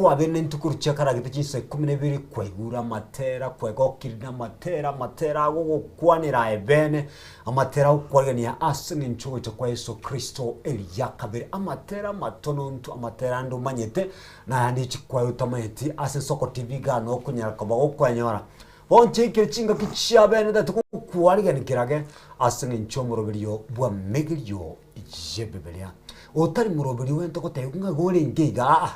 wabene ntukurucha karagite chise 12 kwegura matera kwegokirina matera gukwanira ebene amatera ukwagania asinga nchugo kwa Yesu Kristo eliyakabere amatera matono ntu amatera ndo manyete na yandi chikwa utameti ase Soko TV gano okunyaraka bagokwanyora bonche kirichinga kichya bene datukukwariga nikirage asinga nchomurobiriyo bwa megiriyo ijebebelia otari murobiri wento kotegunga gore ngiga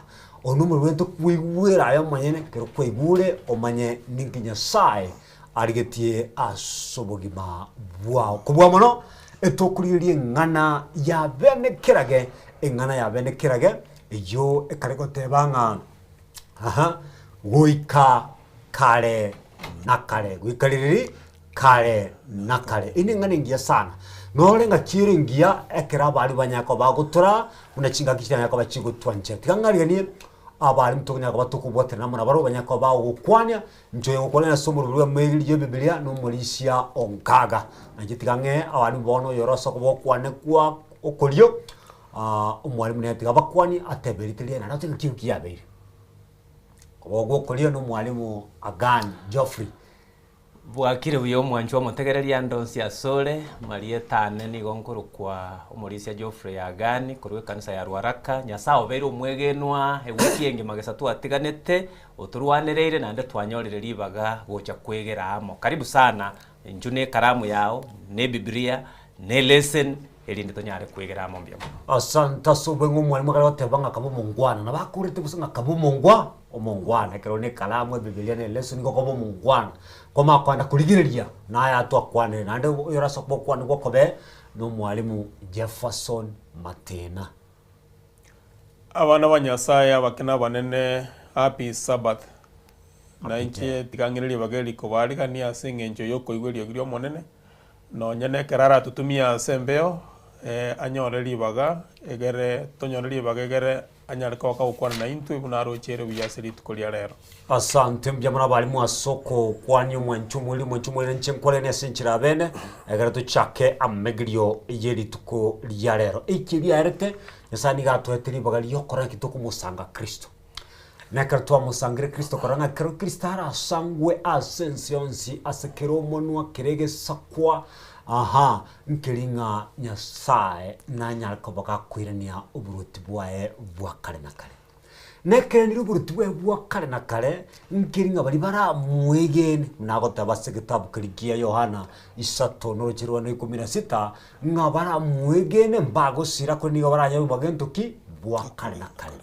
onumuru wento kwigwira aya manyene kero kwigure omanye ninginya sai arigetie asobogima bwao kubwa mono etokuririe ngana ya bene kirage engana ya bene kirage iyo ekareko tebanga goika kare nakare goikariri kare nakare ini ngani ngia sana norenga chiringia ekera bali banyako bagutura unachinga kishya yako bachigutwanje tikangarie abali mtonya kwa tukubwote namuna baro banyako bawo gukwanya njoye gukorera somo rwa mail yo Biblia no mulisia onkaga najitikange abali bono yoroso kubokwane kwa okolio umwalimu ne tiga bakwani ateberitilie na natinga kiukia bere kubogwo okolio no mwalimu Agan Geoffrey bwakire buyo mwanju omutegereria ndonsi asole marietane ni gonkuru kwa umulisia Geoffrey Agani kurwe kanisa ya Rwaraka nyasao bero umwegenwa ewikienge magesa twatiganete oturwanereire nande twanyorire libaga gocha kwegera amo karibu sana njune karamu yao ne Biblia ne lesson elinde tonyare kwegera amo mbya asanta sobengo mwalimu kala tebanga kabo mungwana na bakurite busanga kabo mungwa omongwana kero ne kalamu Biblia ne lesson ngo kabo mungwana koma kwanda kuligireria naye atwakwane nande yorasa kubokwane gokobe no mwalimu Jefferson Matena abana banyasaya bakina banene happy Sabbath na inche tikangiriri bageri ko bari kani asinge njo yoko igwerio girio monene no nyene kerara tutumia sembeo anyoreri baga egere tonyoreri baga egere anyarika kwa ukwana na intu ibunaro chere biyasiri tukolia rero asante mbyamana bali mu asoko kwanyu mwanchumuli nchenkole ne senchira bene egere tuchake amegrio yeri tuko lya rero ikiri yarete yasani gatwetiri bagali yokora kituko musanga Kristo nakartwa musangire Kristo koranga kero Kristara sangwe asensionsi asekero monwa kirege sakwa nkiringa nyasaye na nyarako baka kwirania uburuti bwae bwa kare na kare nekeni uburuti bwae bwa kare na kare nkiringa bari bara mwegene nagota basegitabu kirigia Yohana 3:16 ngabara mwegene mbago sira ko niga baranya bagentuki bwa kare na kare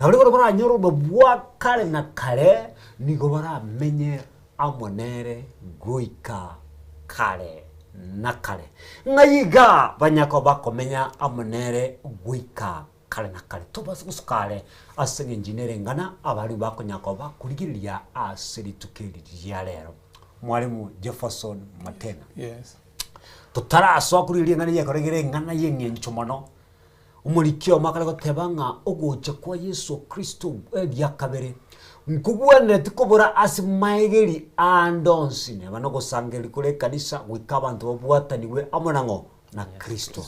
na bari bara nyoro bwa kare na kare nigo bara menye amonere goika kare nakare ngayiga banyako bakomenya amonere gwika kare nakare tobase gusukare asenge engineering ngana abari bakonyako bakurigiriria asiri tukiriria rero mwalimu Jefferson Matena yes tutaraswa kuriria ngana yekoregere ngana yenyencho mono umurikyo makale gotebanga ogoche kwa Yesu Kristo yakabere nkubwane tikobora asimaigeri andonsine banogo sangeli kule kanisa wikabantu obwataniwe amonango na Kristo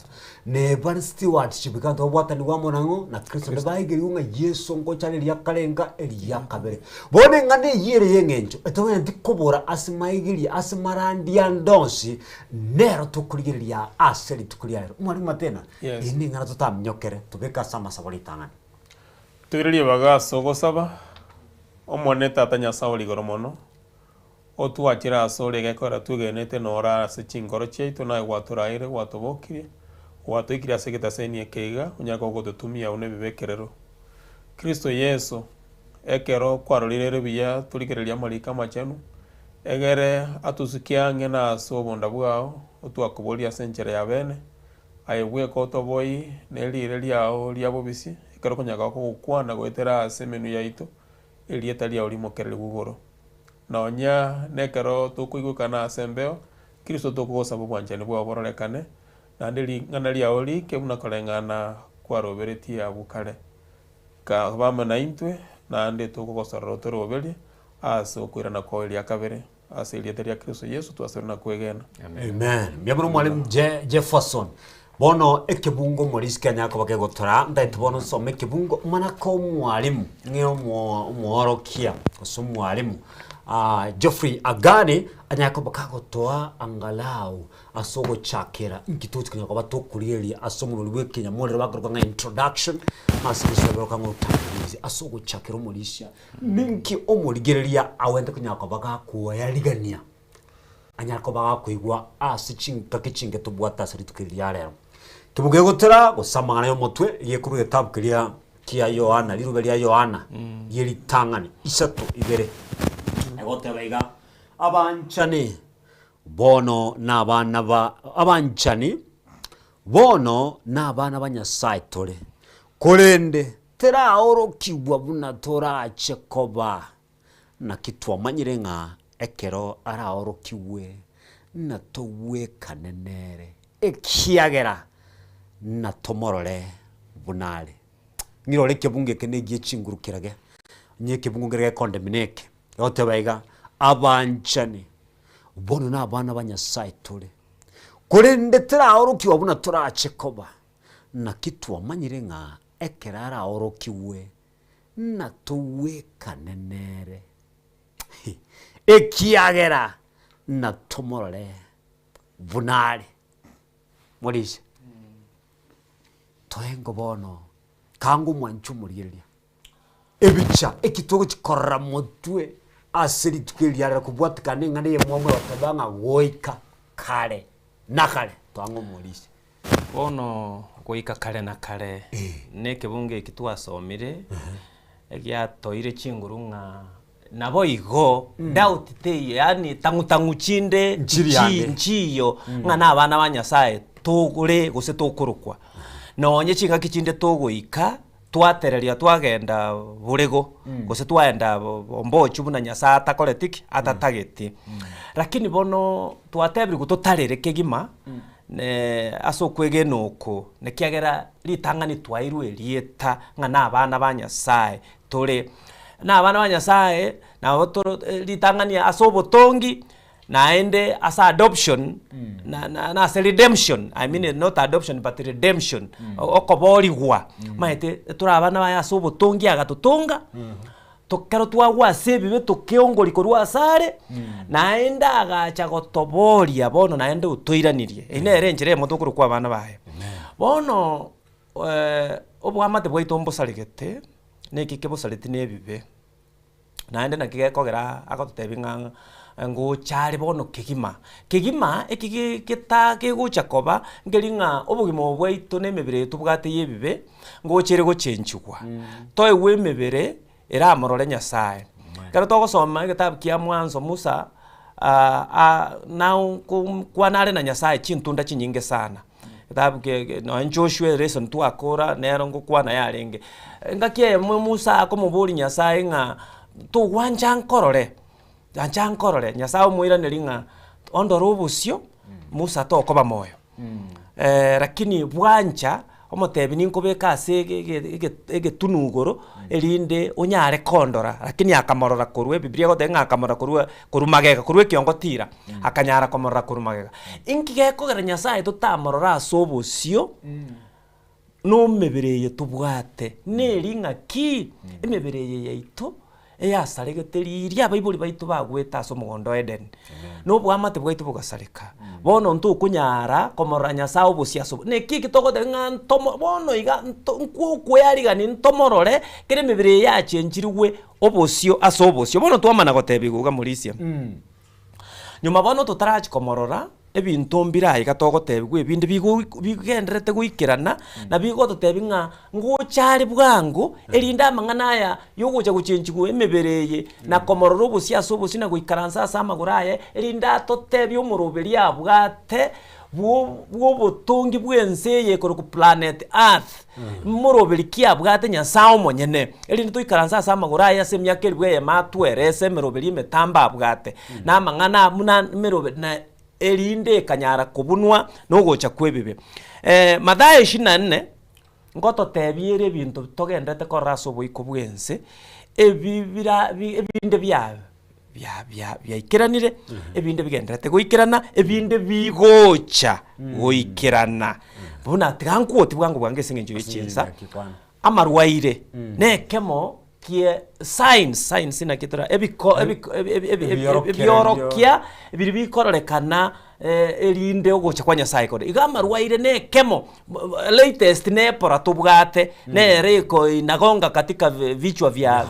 ne bari stewardship kantu obwataniwe amonango na Kristo ne baigeri unga Yesu ngo chane yakalenga yakabere bone ngane yire yengencho etowe tikobora asimaigeri asimarandi andonsi nero tukuligiria aseli tukuliara mwali Matena ini ngana tutamnyokere tubeka sama sabolitangani tugiririe baga sogosaba omone tata nyasawo ligoro mono otwachira asore gekora tugenete nora se chingoro cheitu na gwaturaire gwatobokire gwatoikira segeta seni ekeiga unyako gotutumia une bibekerero Kristo Yesu ekero kwarolirere biya tuligereria marika machenu egere atusikiange na sobonda bwao otwakubolia senchera ya bene ayebwe ko toboi nelire liao liabobisi ekero kunyaka ko gukwana gwetera semenu yaito elieta lia ulimo kerele gugoro nonya nekero tukuigukana sembeo Kristo tukugosa bwanjane bwa borolekane nandeli ngana lia oli kebuna kolengana kwa robereti ya bukale ka bama na intwe nande tukugosa rotoro obeli aso kwirana ko elia kabere ase elieta lia Kristo Yesu twasirana kwegena amen byaburo mwalimu Jefferson bono ekebungo morisi Kenya ko bakegotora ndaite bono some ekebungo mana ko mwalimu ng'e omworokia ase mwalimu Geoffrey Agani anyako bakagotoa angalau asogo chakera nkituti kanya kwa tokurieria asomo lwe Kenya molero bakorwa nga introduction asibisebero kanga utangizi asogo chakera omorisia ninki omorigereria awende kanya kwa bakakuwa yaligania anyako bakakuigwa asichinka kichinge tubwata siritukiria rero kibuge gotera gusamana yo motwe yekuru etabu kiria kia Yohana lirube lia Yohana yeri tangani isatu ibere egote baiga abanchani bono n'abana ba abanchani bono n'abana b'Nyasaye tore kurende tera orokibwa buna torache koba na kitwamanyire ng'a ekero ara orokiwe na towe kanenere ekiagera na tomorore bunale ngiro leke bunge kene gie chingurukirage nyeke bunge condemneke yote baiga abanchani bono na abana b'Nyasaye tore kurende tera orokiwa buna torache koba na kitwamanyire ng'a ekerara orokiwe na towe kanenere ekiagera na tomorore bunale morisi toengo bono kangu mwanchu muriria ebicha ekitogo chikorra motwe asiri tukiriara kubwatikane ngane ye mwamwe watabanga goika kale nakale twango morisi bono goika kale nakale neke bunge kitwasomire egia toire chinguru ng'a nabo igo doubt te yani tangu chinde nchiyo ngana abana b'Nyasaye tugure gose tukurukwa nonye chinga kichinde tuguika twatereria twagenda burego gose twaenda ombochu buna Nyasaye atakoretiki atatageti lakini bono twatebiri gutotarere kegima ne aso kwegenuko ne kiagera litangani twairwe lieta ngana abana b'Nyasaye tore na abana b'Nyasaye na otoro litangani asobotongi naende as adoption na as redemption. I mean not adoption but redemption. Okoborigwa maite tura abana ba asobotongi agatotonga tokero twagwa sebibe tokeongori korwa sare naenda agacha gotoboria bono naende utoiranirie ine renjere motokuru kwa abana bae bono obwamate bwaitombo saregete neki kebosaleti nebibe naende nakigekogera agototebinga ngo chari bono kegima ekigeta kegucha koba ngeringa obugimo bwaitu nemebere tubwate yebibe ngo chere gochenchugwa toewe emebere era amorore Nyasaye karo togosoma egitabu kia Mwanzo Musa na kwanare na Nyasaye chintunda chinyinge sana kitabu ke no Joshua lesson tu akora nero ngokwana yarenge ngakie Musa akomuburi Nyasaye nga tu wanjankorore Nyasaye muira neringa ondoro obusio Musa tokoba moyo lakini bwancha omotebi ninkobeka ase egetunugoro erinde onyare kondora lakini akamorora korwe Biblia gotenga akamorora korwe korumagega korwe kiongotira akanyara komorora korumagega inkigekogera Nyasaye tutamorora ase obusio no mebereye tubwate neringa ki emebereye yaito eyasaregeteriria abaibuli baitu bagweta ase omogondo Eden no bwamate bwaitu bugasareka bono ntu kunyara komorora Nyasaye obusiaso neki gitogotenga ntomo bono iga kweyarigani ntomorore kere mebere yachenjirwe obusio ase obusio bono twamana gotebiguga murisia nyuma bono tutarachi komorora ebintu mbira igatogotebigwe ebinde bigenderete guikirana na bigototebinga ngochari bwangu erinda amang'ana aya yogocha guchenchigwe emebereye na komorora obusiaso obusina guikaransa ase amagoro aya erinda totebia omoroberi abwate bwobotongi bwense yekoro ku planet Earth moroberi kiabwate Nyasaye omonyene erinde toikaransa ase amagoro aya ase emiaka eribwe ematwerese emeroberi emetamba abwate na amang'ana muna meroberi na erinde kanyara kubunwa nogocha kwebibe Mathayo 24 ngototebiere ebintu togendete koraso boiko bwense ebinde bya ikiranire ebinde bigenderete goikirana ebinde bigocha goikirana buna tigankuoti bwangu bwange singe njo ichinsa amarwaire nekemo kie science na kitura ebiorokia ebiri bikororekana elinde ogocha kwa Nyasaye kore iga amarwaire nekemo latest nepora tubwate nereko inagonga katika vichwa vya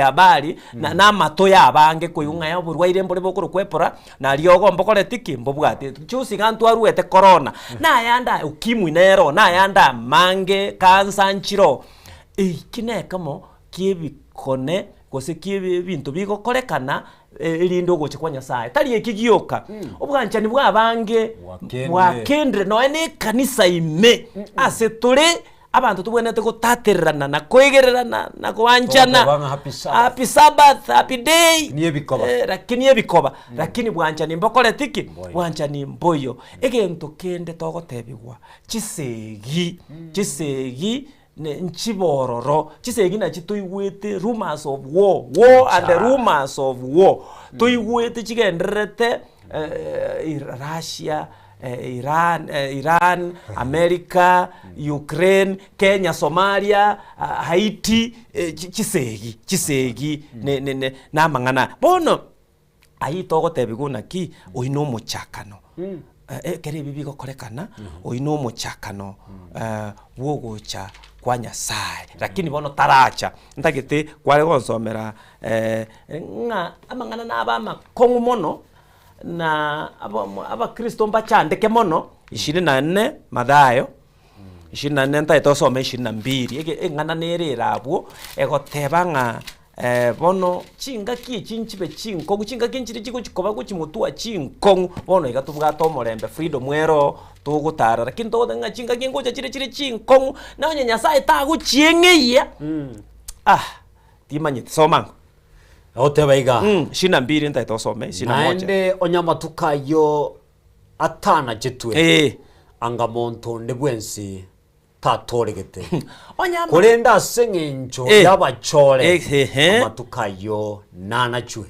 habari na mato ya abange kuyunga ya burwaire mbore bokoro kwepora na riogo mbokore tiki mbobwate chusi gantu aruete corona na yanda ukimwi nero na yanda mange kansa nchiro ikinekamo kiebikone gose kiebe bintu bigokorekana elindo goche kwa Nyasaye tari ekigioka obwanchani bwa bange wakendre no ene kanisa ime ase tore abantu tubwenete gutatererana na kwegererana na kwanchana happy sabbath happy day lakini ebikoba lakini bwanchani mbokore tiki bwanchani mboyo egento kende togotebigwa chisegi ne nchibororo chisegi na chitoigwete rumors of war and the rumors of war toigwete chigenderete Russia Iran America Ukraine Kenya Somalia Haiti chisegi ne namangana bono ayito gotebiguna ki oino mochakano kere bibi gokorekana oino mochakano wogocha kwa Nyasaye lakini bono taracha ntagete kware gonsomera nga amangana nabama kongu mono na aba Kristo mbachandeke mono 24 Mathayo 24 ntaitosome 22 engana nerera abo egotebanga bono chingaki chinchibe chinkongu chingaki nchiri chiko chikoba kuchimutua chinkongu bono igatubwato morembe freedom mwero tugutara lakini todenga chingaki ngoja chire chinkongu na Nyasaye taguchieng'eia timanyite somango otebaiga 22 ntaitosome 21 naende onyamatukayo atana jetwe anga monto ndebwensi tatoregete kurenda sengencho yabachore amatukayo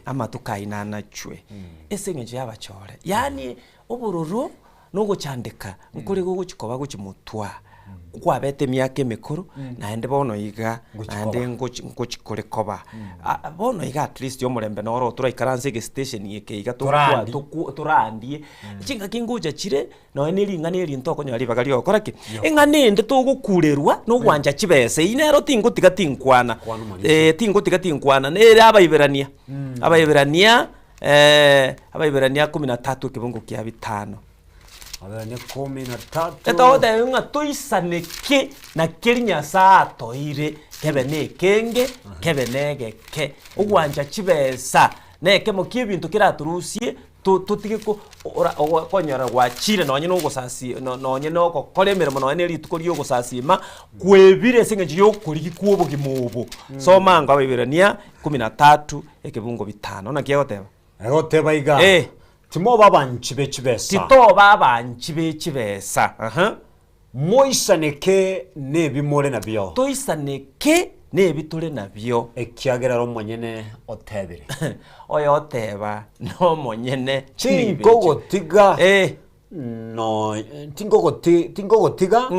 amatukai nanachwe esengencho yabachore yani obururu nogochandika nkuri guchikoba guchimutwa kwabete myaka emikuru naende bono iga naende ngochikore koba bono iga at least omurembe noro turaikaranse ge station yeke iga turandie chinga kinguja chire no eniringa ntoko nyari bagali okoraki engane nde tugukurerwa no gwanja chibese inero tingotiga tinkwana tingotiga tinkwana nere abayiberania 13 kibungu kya 5 abane 13 etoda nga toisaneke na kirinya saa toire kebene kenge kebene ke ugwanja chibesa neke mokie bintu kiraturusie tutige ko konyara gwachire nonye no gusasi nonye no kokoremera muno ene ritukori yo gusasima kwebire singe yo kuri kuobo gimubo so mango abibirania 13 ekibungo 5 na kiagoteba egoteba iga timo babanchibe chibesa tito babanchibe chibesa moisaneke nebimore nabyo toisaneke nebitule nabyo ekiageraro monyene otebire oyo oteba no monyene chingogotiga no tingogotiga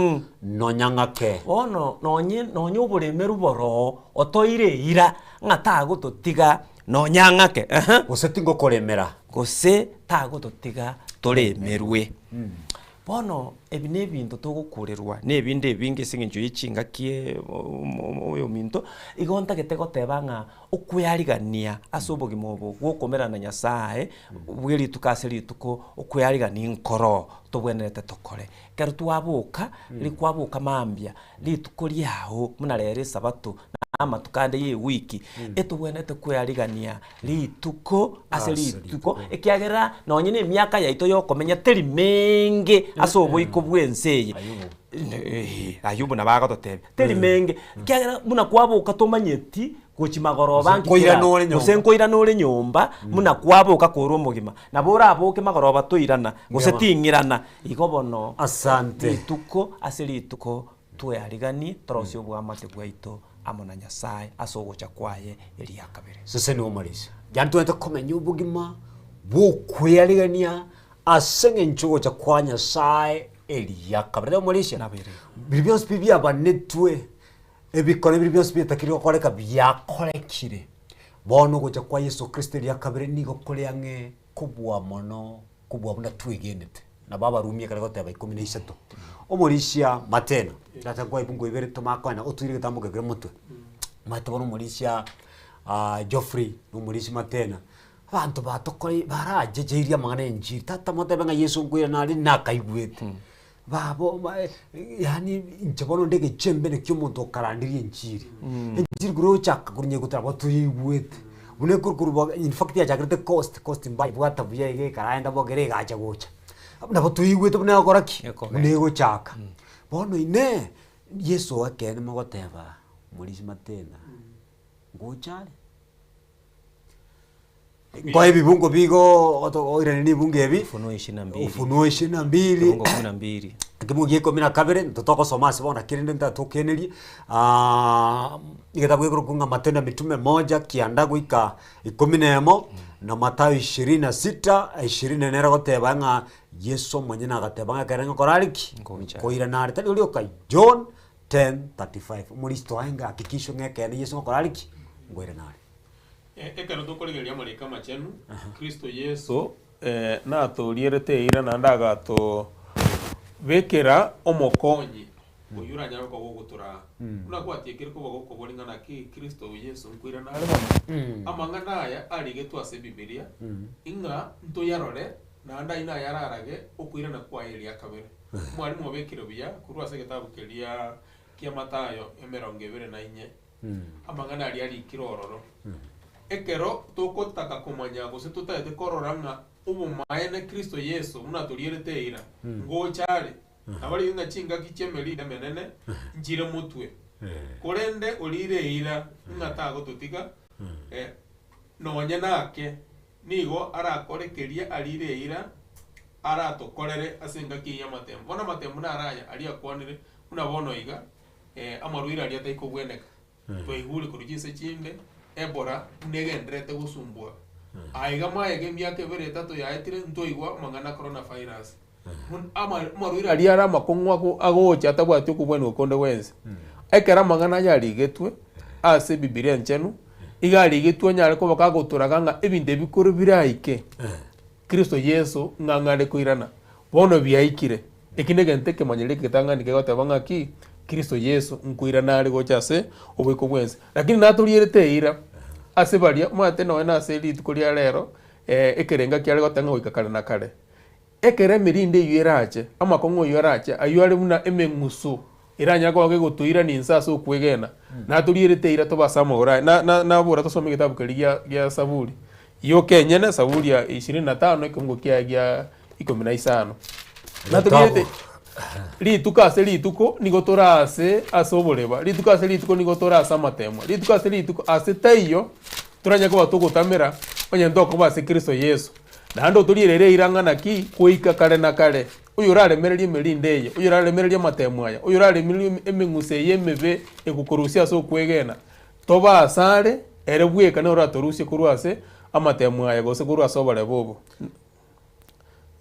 no nyangake ono nonye oburemeru boro otoire ira ngatago totiga no nyangake gose tingokoremera gose tago totiga toremerwe bono ebine ebintu tugukurerwa nebinde ebinge singenjo yichinga kie oyo minto igonta getegotebanga okuyarigania asobogi mobo gukomera na Nyasaye bwiri tukaseri tuko okuyarigania nkoro tobwenerete tokore kero twabuka likwabuka mambia litukori aho munarere sabato ama tukande ye wiki etubwenete kuyarigania lituko aselituko ekiagera nonyene emyaka yaito yokomenya teri menge asobo ikobwenseye ayubu nabaga totebe teri menge kiagera muna kwabuka tomanyeti gochimagoroba ngosenkoira nore nyomba muna kwabuka koro mugima nabora aboke magoroba toirana gosetingirana igobono asante lituko aselituko tuyarigani torosyo bwamate bwaito amona Nyasaye asogocha kwaye eri yakabere sese ni omarisi yantu kumenya ubugima bukwiyarigania asenge nchugo cha kwa Nyasaye eria kabere omorisha Nabere. bibionse bibia banetwe ebikone bibionse bitakiri okoreka byakorekire bono gocha kwa Yesu Kristo eria kabere nigo koreange kubwa mono kubwa buna twigenete na baba rumia kare goteba 13 omorisha matena data kwa ibungo ibere tomakwana otwire gitambuke gire mutwe matobona omorisha Geoffrey omorishi matena abantu batokore barajejeria mangana enjiri tata motebe nga Yesu ngwira nari nakaigwete babo yani nchebono ndege chembe ne kyomuntu karandiri enjiri enjiri guro chaka kurinye gutara batuyigwete bune kurukuru in fact ya jagrete cost mbai bwata buye ge karaenda bogere gacha gocha na batuyigwete bune akoraki bune go chaka bono ine Yesu akene mogoteba morishi matena ngochale kwa hivi bungo bigo oire ni bunge hivi Ufunuo 22. Ufunuo 22 Bungo 12. kimugie 12 tutoko somasi bona kirinde ntatokenerie igetabu kunga Matendo ya Mitume 1 kianda guika 11 na Mathayo 26 20 nera goteba nga Yesu mwenye na gateba karenga koraliki koira na tali ulioka John 10:35 mulisto anga hakikisho ngeke ni Yesu koraliki ngoire nari ekero tokorigeria marika machenu Kristo Yesu natũrierete ira na ndagato bekera omokonyi oyura nyaro ko gutura una kwatiekire ko bako boringana ki Kristo Yesu nkwira na ale amangana aya arigetwa ase Biblia inga ntoyarore na nda ina yararage okwira na kwa Elia kabere mwari mo bekire buya kurwa ase gitabu kelia kia Mathayo 24 amangana ari kirororo ekero tokotaka kumanya gose tutaete kororanga ubumaene Kristo Yesu munatulierete ira ngochare abali nga chinga kichemeli menene njire mutwe korende olire ira ngatago tutika nonya nake nigo arakorekeria alire ira aratokorere asenga kiya matembo bona matembo na araya ali akwanire unabono iga amaruira ali ataiko gweneka twaigule kurujise chinde Ebora negendrete gusumbua aiga maege miaka bere tatu yaetire ntoigwa mangana coronavirus amaruira ali ara makongwa agocha tabwati okubwenu okonde wense ekera mangana yarigetwe ase Biblia nchenu igarigetwe nyare ko bakagoturaga nga ebinde bikuru biraike Kristo Yesu ngangare koirana bono biaikire ekinde gente kemanyeleke kitanga nikegotebanga ki Kristo Yesu nkwirana ari gochase obweko bwense lakini natulierete ira ase baria mate no na ase litukuria rero ekerenga kiare gotanga goikakara na kare ekere mirinde yerache amakongo yerache ayuare muna emengusu iranya ko gegotuira ni nsasa okwegena natulierete ira to basamo ora na bora to some kitabu kelia ya Saburi yo kenyene Saburi ya 25 ekongo kia ya 15 natulierete lituka ase lituko nigotora ase oboreba lituka ase lituko nigotora ase amatemwa lituka ase lituko ase taiyo turanya ko batugotamera onye ndoko base Kristo Yesu nando tulirere irangana ki kuika kare na kare uyu raremererie merinde ye uyu raremererie amatemwa ya uyu raremererie emenguse yemebe ekukorusia so kwegena toba asare ere bweka ne oratorusie kurwase amatemwa ya gose kurwase oborebobo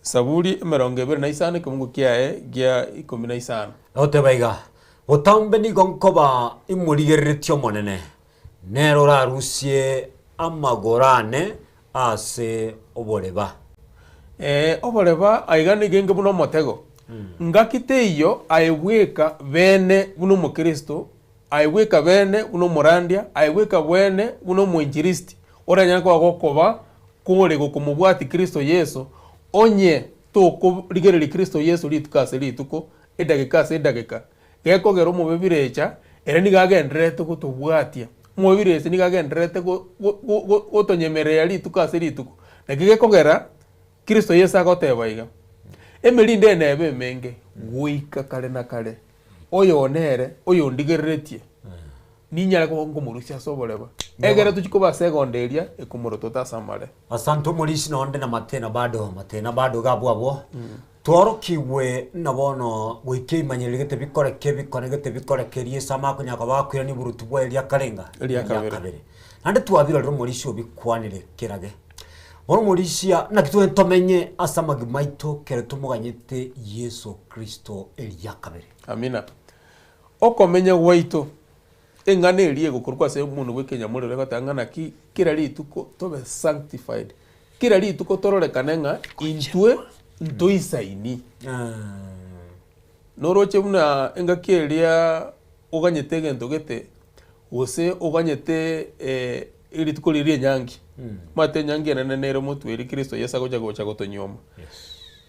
Saburi 25 kimungu kiae gia 15 otebaiga otambe ni gonkoba imurigeretio monene nero rarusie amagorane ase oboreba oboreba aigani genge buno motego ngakite iyo aigweka bene buno mukristo aigweka bene buno morandia aigweka bene buno mwinjilisti oranya ko agokoba kore gokumubwati Kristo Yesu onye toko rigereri Kristo Yesu litukase lituko edagika gekogero mu bibirecha era nigagendrete gutubwatia mu bibirese nigagendrete gotonyemerera litukase lituko nagigekogera Kristo Yesu agotebaiga emerinde nebe menge guika kare na kare oyo onere oyo ndigereretie ninyara ko ngumurusia soboreba egere tuchiko basegonderia ekumuro totasamare asanto mulisi nonde na matena bado gabwabo tworokiwe nabono gwike imanyerigete bikoreke bikorekerie sama kunyaka bakwira ni burutu bwa elia karenga elia kabere nande twabira ro mulisi obikwanire kirage bono morisia na kitwe tomenye asamagi maito kere tumuganyete Yesu Kristo elia kabere. Amina. Okomenya gwaito engane elie gukorwa se umuntu gwekenya muri rega tangana ki kira rituko tobe sanctified. Kira rituko tororekana nga intwe ntoisaini. Noroche muna enga kielia oganyete gento gete ose oganyete irituko lirie nyangi. Mate nyangi na nero mutu eri Kristo Yesu gocha gotonyoma.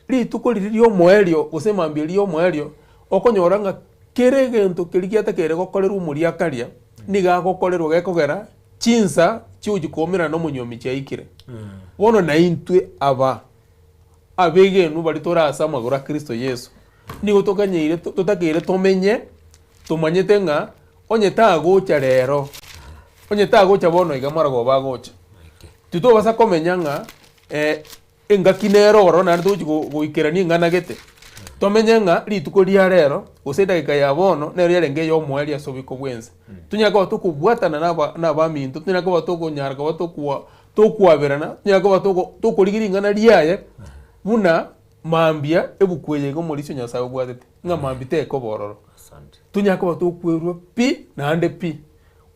Rituko lirio moelio ose mambielio moelio okonyoranga kere gento kirigiata kere gokorerwa muri akaria niga gokorerwa gekogera chinsa chiujikomera no munyomi chaikire. Bono na intwe aba abegenu bari torasa magora Kristo Yesu nigo tokanyire tutakire tomenye tumanyete nga onyeta gocha rero onyeta gocha bono igamara go bagocha tuto basa komenya nga engakinero oro na ndu goikerani ngana gete tomenye nga rituko ria rero usenda gikaya bono nero yarenge yo mwali asobiko bwenze tunyaka tukubwatana na baminto tunyaka batokonyarga tokuaberana tunyaka batokorigiringana riaye muna mambia ebukweye go muri cyo nyasaye bwatete nga mambite ko bororo tunyaka batokwerwa pi na ande pi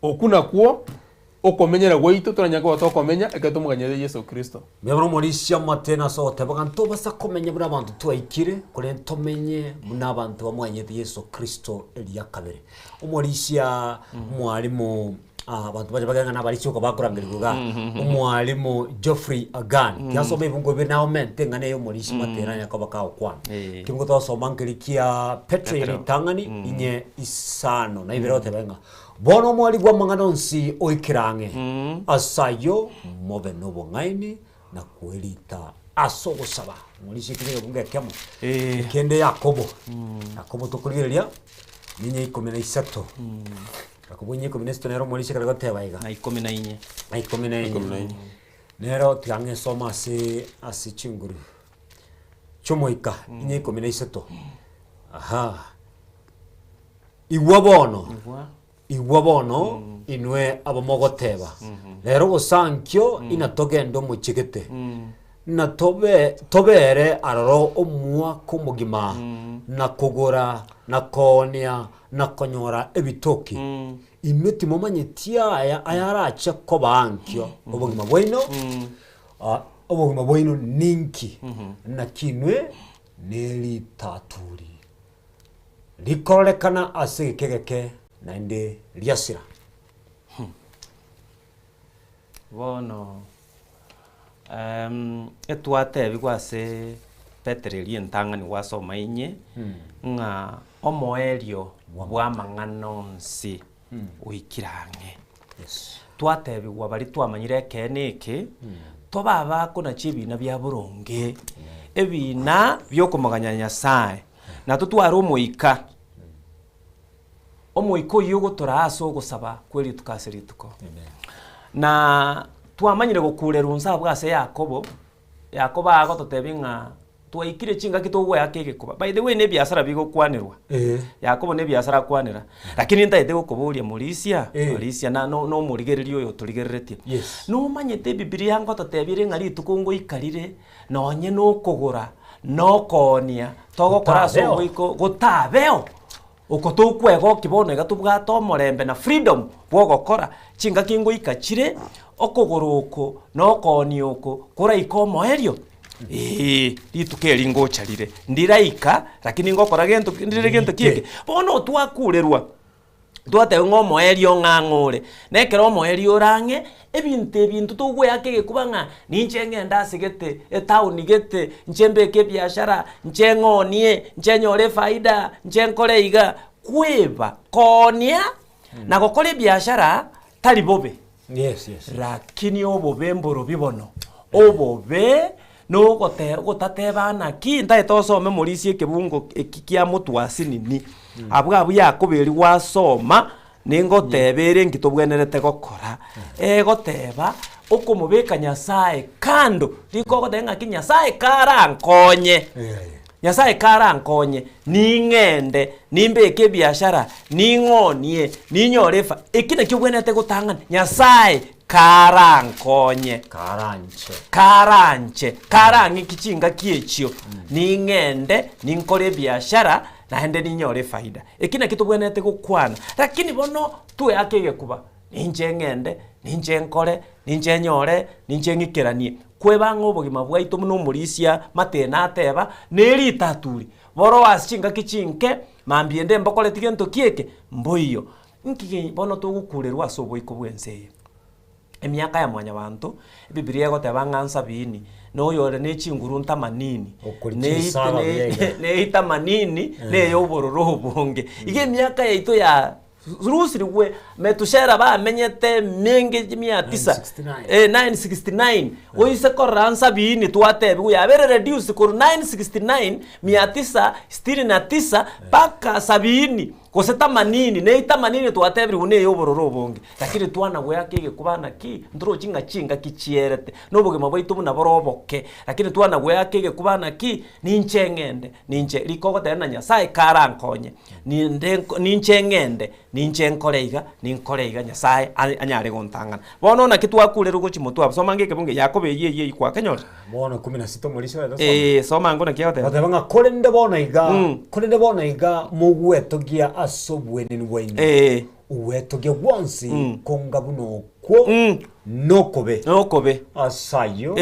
okuna kuo okomenyera gwaito turanyaka batokomenya eketumuganyere Yesu Kristo mebro morisia matena so tebaganto basa komenya bura bantu twaikire kore ntomenye muna bantu bamwanyete Yesu Kristo elia kabere omorisia mwalimu abantu baje bagana bari cyo bakurangirirwa umwalimu Geoffrey Agan yasome ibungo binaho mente ngane yo morisia matena yakabaka okwana kimgo twasoma ngirikia Petri tangani inye isano na ibirote benga bono mwali gwa manganonsi oikirange asayo mobe nobo ngaini na kuelita asogosaba mulisi kile bunga kemo kende Yakobo Yakobo tukuriria ninye 13 Yakobo ninye 13 nero mulisi kale gotebaiga na 14 na 14 nero tiange soma asi chinguru chomoika ninye 13 aha Iwa bono inwe abamogoteba rero gosankyo inatogendo muchigete na tobere aroro omwa kumugima na kugora na konia na konyora ebitoki imiti momanyetia ayaracha kobankyo obugima bwino ninki na kinwe neli taturi likorekana asigekegeke naende liasira bono etwate bigwase Petri lientangani wasoma inye nga omoerio bwa manganonsi uikirange twate bigwa bari twamanyire keneke tobaba kuna chibina bya buronge ebina byokomaganya Nyasaye na tutwara omoika omoiko yugo turaso gusaba kweli tukasirituko na twamanyire gokurera unsa bwase Yakobo ago totebinga twaikire chinga kitogwe yakeke kuba by the way ne biasara bigo kwanirwa Yakobo ne biasara kwanira lakini ntaite gokuburia Morisia na no murigererio yo turigereretie no manyete Biblia ngo totebire ngari tukongo ikarire nonye no kugura no konia togokora so goiko gotabeo okotokwego kibono gatubwata omorembe na freedom bwogokora chinga kingo ikachire okogoroko no konioko kora ikomo erio litukeri ngocharire ndiraika lakini ngokora gento ndire gento kieke bono twakurerwa twate ngomo erio ngangore nekero omo erio range ebintu tugwe yakege kubanga ninche ngenda sigete etown gete nchembeke biashara nchengonie nchenyore faida nchenkore iga kweba konia na gokore biashara tali bobe yes lakini obobe mboro bibono obobe no gotateba na ki ntae tosome Morisia kebungo ekikia mutwasi nini abwa Yakoberi wasoma ningotebere ngitobwenerete gokora goteba okomubeka Nyasaye kando rikogodenga ki Nyasaye karankonye Nyasaye karankonye ningende nimbeke biashara ningonie ninyorefa ekine kibwenete gutangana Nyasaye karankonye karanche karang'i kichinga kiechio ning'ende ninkore biashara naende ninyore faida ekina kitubwenete gukwana lakini bono tue akege kuba ninche ng'ende ninche nkore ninche nyore ninche ng'ikeranie kwebanga obogima bwaitu muno omorisia matena ateba neri taturi boro asichinga kichinke mambiende mbokoreti gento kieke mboiyo nkige bono tugukurerwa ase oboiko bwense emiaka ya mwanya bantu ebibilia egoteba ng'ansa bini noyore nechinguru ntamanini neita manini neyo obororo obonge ige emiaka yaito ya rusirigwe metushera bamenyete mingi 969 oise koransa bini twatebi yabere reduce kuru 969 969 paka 70 koseta manini neita manini twatebiri une yobororo obonge lakini twana gwe akige kubana ki ndro chinga kichierete nobogema bwaitu buna boroboke lakini twana gwe akige kubana ki ninchengende ninche likogo tena nyasaye karankonye ninche ngende ninche nkoreiga nyasaye anyare gontangana bono na kitwakure rugo chimotu abasoma ngeke bunge yakobe ye kwa kenyora bono 16 morisho soma ngona kiyote batebanga kolende bona iga mugwetogia asobweneni bwaine uwetogia wansi konga buno kwo nokobe asayo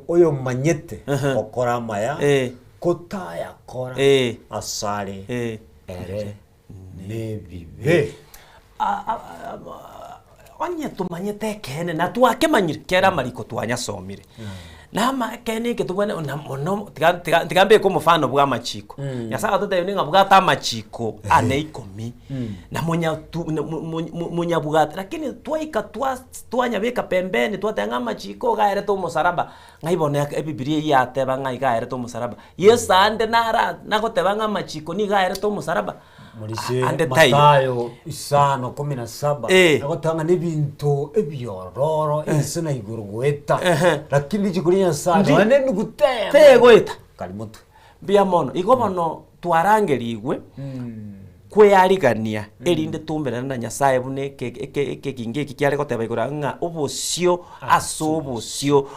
oyo manyete okora maya kotaya kora asare ere nebibe onye tumanyete kene na twakemanyire kera mariko twanyasomire nama kene ke tubone mono tigambe ko mufano bwa machiko nyasaka tote ninga bwata machiko ane 10 na munya bwata lakini twaika twanya beka pembeni twatanga machiko gaere to musaraba ngaibone ebibilia yateba ngai gaere to musaraba yesa ande nara nakoteba machiko ni gaere to musaraba ande Matayo 5:17 agotanga n'ibintu ebyororo insina igurugweta lakini jikulinya sana ane nugutema tegweta kalimoto bia mono igobono twarangerigwe kweyarigania erinde tumbera na nyasaye bune kinge kikyare goteba igura nga obosio asobosio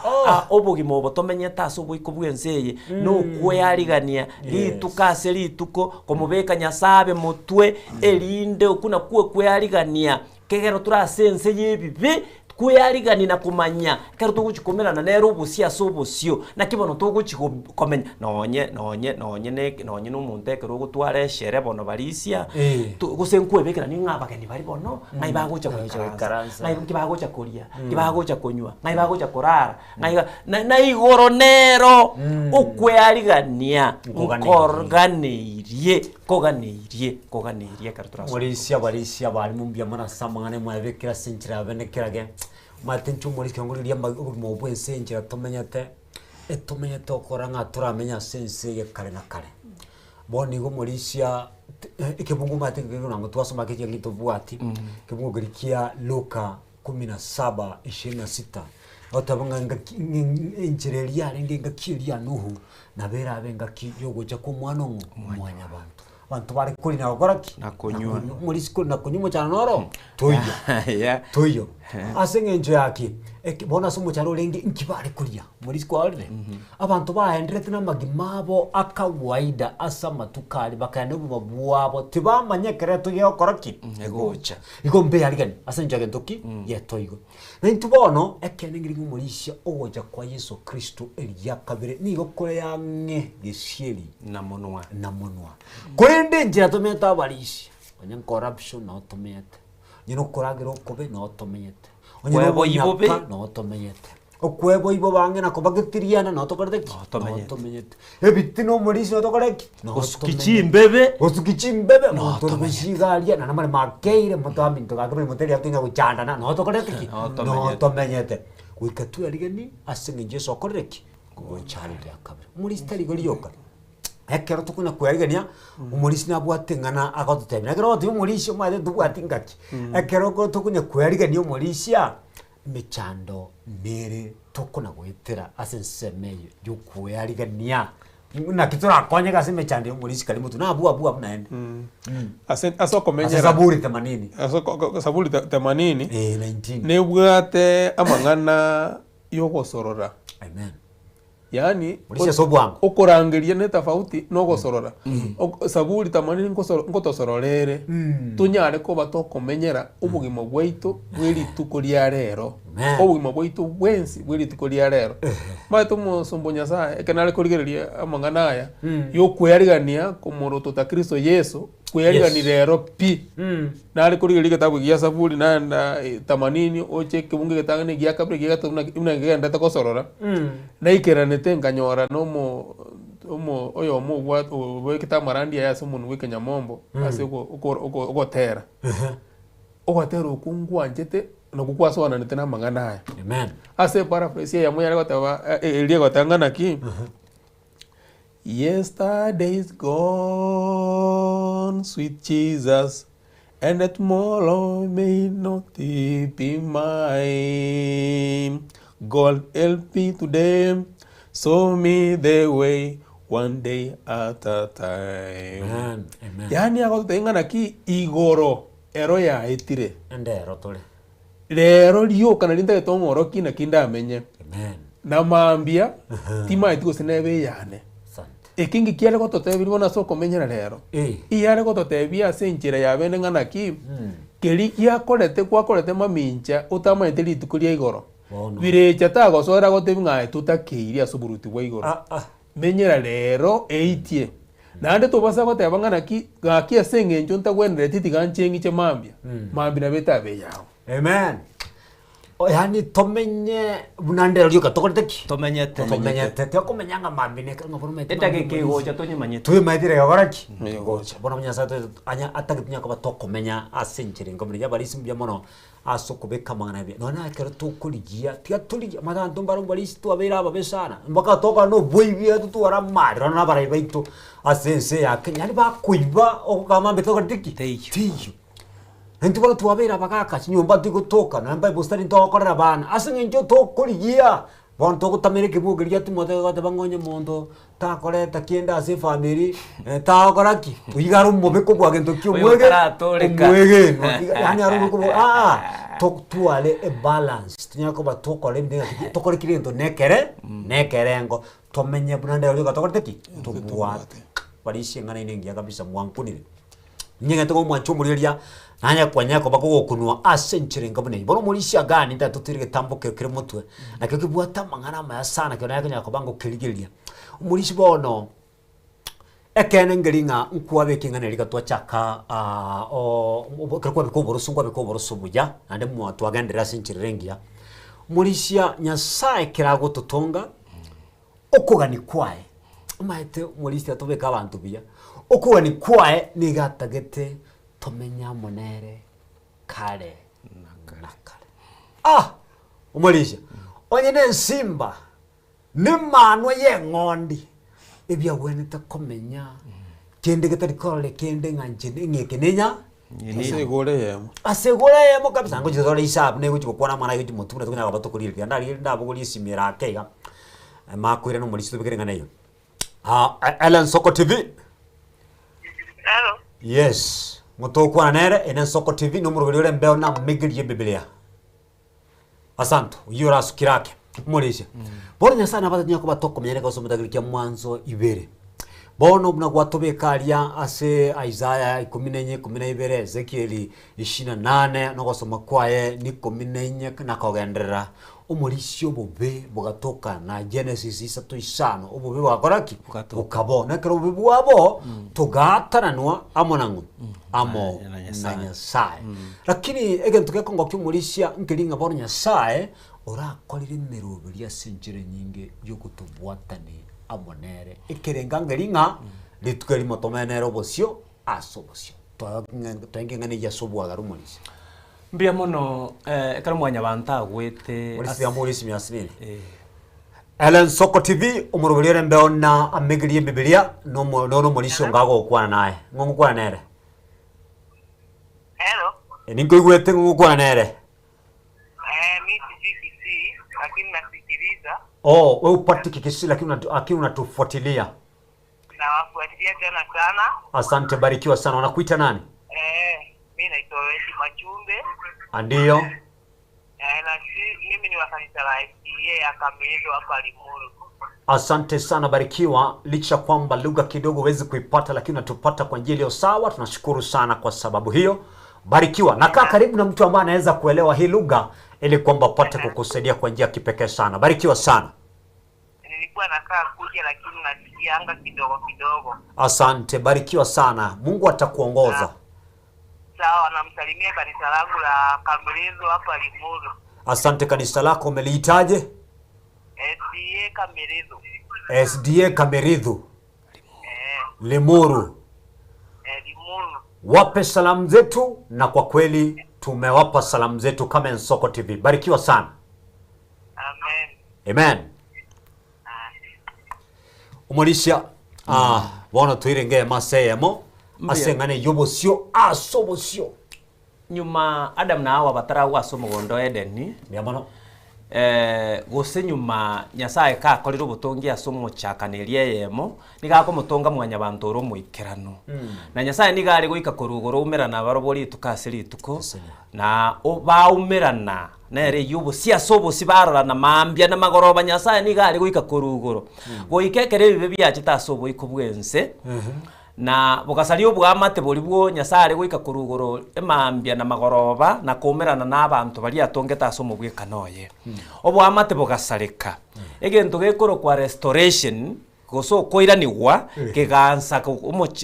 obogimo botomenyeta asobwiko bwenseye no kweyarigania litukase lituko komubeka nyasabe mutwe erinde okuna kweyarigania kegero turasense yebibe kweyarigani na kumanya kero tuguchikomerana nero obusia sobosio na kibono tuguchikomenya nonye n'omuntu ekero gutwara eshere bono barisia gusenkwebekera ning'abageni bari bono ngai bagocha kuikaransa ngai kibagocha koria kibagocha konywa ngai bagocha korara ngai na igoro nero okweyarigania koganeirie kero turasa barisia bari mumbia mara samangane mwabekera senchira benekerage matenchu morisi kanguriria mu bwense njira tomenyete okora nga turamenya sense ye kare na kare boni go morisia ikebungu matenga ngo twasoma kije ngito bwati kebungu girikia Luka 17:26 otabanga injireria renga kiria nuhu na bera benga kiyogo cha kumwano mwanya bantu bari kuri na goraki nakonywa morisi kuri nakonywa cyane noro toyo asengenje yake bona somo cyaro renge inkibare kuriya morisi kware abantu bahendrete n'amagimabo akawaida asa matukari bakane bubwabo tibamanyekere tugiye koraki egocha igombe yarigani asenje gentoki yetoigo nintubono ekene ngiri ngumurishya ogoja kwa Yesu Kristo eliya kabere nigo kore yange gishiri na monwa kwende njira tometa abarishi onye corruption na otomete nyino koragero kobe na otomete kwebo ibobe na otomete okwebo ibo bange na kobagitiriana na otokorete otomete ebitino murisi otokoreki osukichimbebe na otomeshigalia na namale makeire motaminto gakebe moteri atinga guchandana na otokoreki na otomete wikatu yarigeni asinge Yesu okoreki gochandi akabere murisi tari goliyoka ekero tukuna kwegania umurisi nabwatengana agotutemira ekero otu umurisi omade tubwatingaki ekero ko tukunya kwegania umurisia mechando mere tukuna gwetera asensemeyo yukwegania na kitura konye kasime chande umulisi kali mutu na abu naende aso komenyera Zaburi 80 aso Zaburi 80 19 nebwate amang'ana yogosorora. amen Yani mulisi sobwango okorangeria ne tofauti no gosorora. Zaburi 80 ngotosororere tunyare ko batokomenyera ubugimo bwaitu bwiri tukoria rero. Ubugimo bwaitu bwensi bwiri tukoria rero. Maito musombo Nyasaye ekenale korigereria amang'ana aya yo kweyarigania kumuruto ta Kristo Yesu kweyarigania rero pi nale korigeria kitabu gia Zaburi nanda 80 oche kibunge getangane gia kabri gia tuna ngenda ta kosorora na ikeranete nganyora nomo oyo mo what we kitamarandi ya somuntu wikenya mombo ase ogotera ogotera okungwa njete no kukwasona nete na mang'ana aya amen ase paraphrase ya moya gotaba elie gotangana ki yesterday's gone sweet Jesus and that tomorrow may not be mine. God help me today, show me the way one day at a time. amen amen Yani agotengana ki igoro ero ya etire endero tole rero rio kana linda getongoro kina kinda amenye amen na mambia tima etiko senebe yane asante ekingi kiale gototebiri bona so komenyera rero iyare gototebia senjira ya bene ngana ki keri yakorete kwakorete mamincha utamanyete ritukuria igoro birecha tagosora gotebi ng'ae tutakeiria suburuti bwa igoro menyera rero eitie nande tobasa goteba ng'ana ki gaki ase eng'encho ntagwenere titigancheng'iche mambia mambia nabetabe yao amen yani tomenye bunandero lyoka tokorteki tomenyete tekomenyanga mambine kanga boromete etagekegocha tonyemanyete tuimaitire gagaraki gocha bona munyasa anya atagitinya ko batokomenya asenjire ngo muri yabarisi mbya mono asokubeka mangana bya nona kero tukurigia tia turigia madanto mbaro barisi tu abera abesana mbaka toka no boibia tu ara marira na barai baito asense ya kenya ni bakuiba okama betokoteki tiyo Enti balo tuwabera bakaka nyumba tigutoka na mbai bostari ntokorera bana asinge njo tokurigia bon tokutamere kibugiria timote gote bangonye mondo takoreta kienda ase family takoraki uyigaru mobeko bwa gento kyo mwege mwege yani aru ko toktuale a balance tinyako ba tokore ndinga tokore kirento nekerengo tomenye bunande yo gatokorteki tobwate barishi ngana inengia kabisa mwankunire nyenge to mwancho muriria nanya kwanyako bagokunwa asenchire ngabune bono murisha gani ndatutirige tambuke kire mutwe nakyo kibwata mangana maya sana kyo nakyo nyako bango kirigiria umurishi bono ekene ngelinga nkwabe kingana lika twachaka kirikwa bikoborosu buja ande mwatu agendera asenchire rengia murisha Nyasaye kirago tutonga okugani kwae umaite murisha atobeka abantu biya okugani kwae nigatagete tomenya monere kare nakare umurisha onye nensimba nimanwe yengondi ebya wenete komenya kende getari kole kende nganje ngeke nenya asegore yemo kabisa ngo jizore isab ne guchi gukora mwana guchi mutuna tukina abatokurira ndari ndabuguri simira akega makwire no muri situbikire nganayo Ellen Soko TV. Hello. Yes. Mutokwa nere Ellen Soko TV numero gole mbeo na migiri Biblia. Asanto yura sukirake murisha. Bora sana bata nyako batoko menyere ko somutagirikia mwanzo ibere. Bono buna gwatobekaria ase Isaiah 14:12 Ezekiel 28 no gosoma kwaye ni 14 na kogendera umurisho bobe bugatoka na Genesis 3:5 obobe wakoraki ukabona kero bobe wabo tugataranwa amonangu amo na Nyasaye lakini egentuke kongo kyumurisha nkiringa bono Nyasaye orakorire merubiria sinjire nyinge yokutubwatani amonere ikirenga ngeringa litukeri motomenero bosio asobosio twengengane yasobwaga rumurisi mbia mono kara mwanya banta gwete urisi amurisi myasibiri Ellen Soko TV umurubirire mbeo na amegiriye Biblia no murisho ngago kwana naye ngongo kwana nere Hello. Ningo gwete ngongo kwana nere lakini nasikiliza. Wewe upati kikisi lakini unatufuatilia. nawafuatilia tena sana. Asante, barikiwa sana. Wanakuita nani? Mimi naitwa Wesi Machumbe. Ndio. Na mimi ni wa kanisa la SDA ya Kamilizo hapa Limuru. Asante sana, barikiwa. Licha kwamba lugha kidogo huwezi kuipata, lakini unatupata kwa njia iliyo sawa. Tunashukuru sana kwa sababu hiyo. Barikiwa. Nakaa karibu na mtu ambaye anaweza kuelewa hii lugha ili kwamba apate kukusaidia kwa njia kipekee sana. Barikiwa sana. Nilikuwa nakaa kuja lakini nasikianga kidogo kidogo. Asante, barikiwa sana. Mungu atakuongoza. Sawa, namsalimia kanisa langu la Kamilizo hapa Limuru. Asante. Kanisa lako umeliitaje? SDA Kamilizo. SDA Kamilizo. Limuru. Limuru. Wape salamu zetu, na kwa kweli tumewapa salamu zetu kama Nsoko TV. Barikiwa sana. Amen. Amen. Umulisha wana tuirenge maseyemo asengane yobosio asobosio nyuma Adam na Hawa bataragu asomugondo Edeni miamano gose nyuma Nyasaye ka akorire obotongi asomochakanirie yemo niga komutonga mwanya bantu oro muikerano na Nyasaye niga ari goika korugoro umerana barobori tukasiri tuko na baumerana nere yubo siasobo sibarana mambia na magoroba Nyasaye niga ari goika korugoro goikekere bibe byache tasobo ikobwense na bukasari obwamate bori bwo Nyasaye ari goika korugoro emambia na magoroba na kumerana na abantu bari atongeta asomo bwekanoye obwamate bukasareka egento gekoro kwa restoration goso koiranigwa kegansa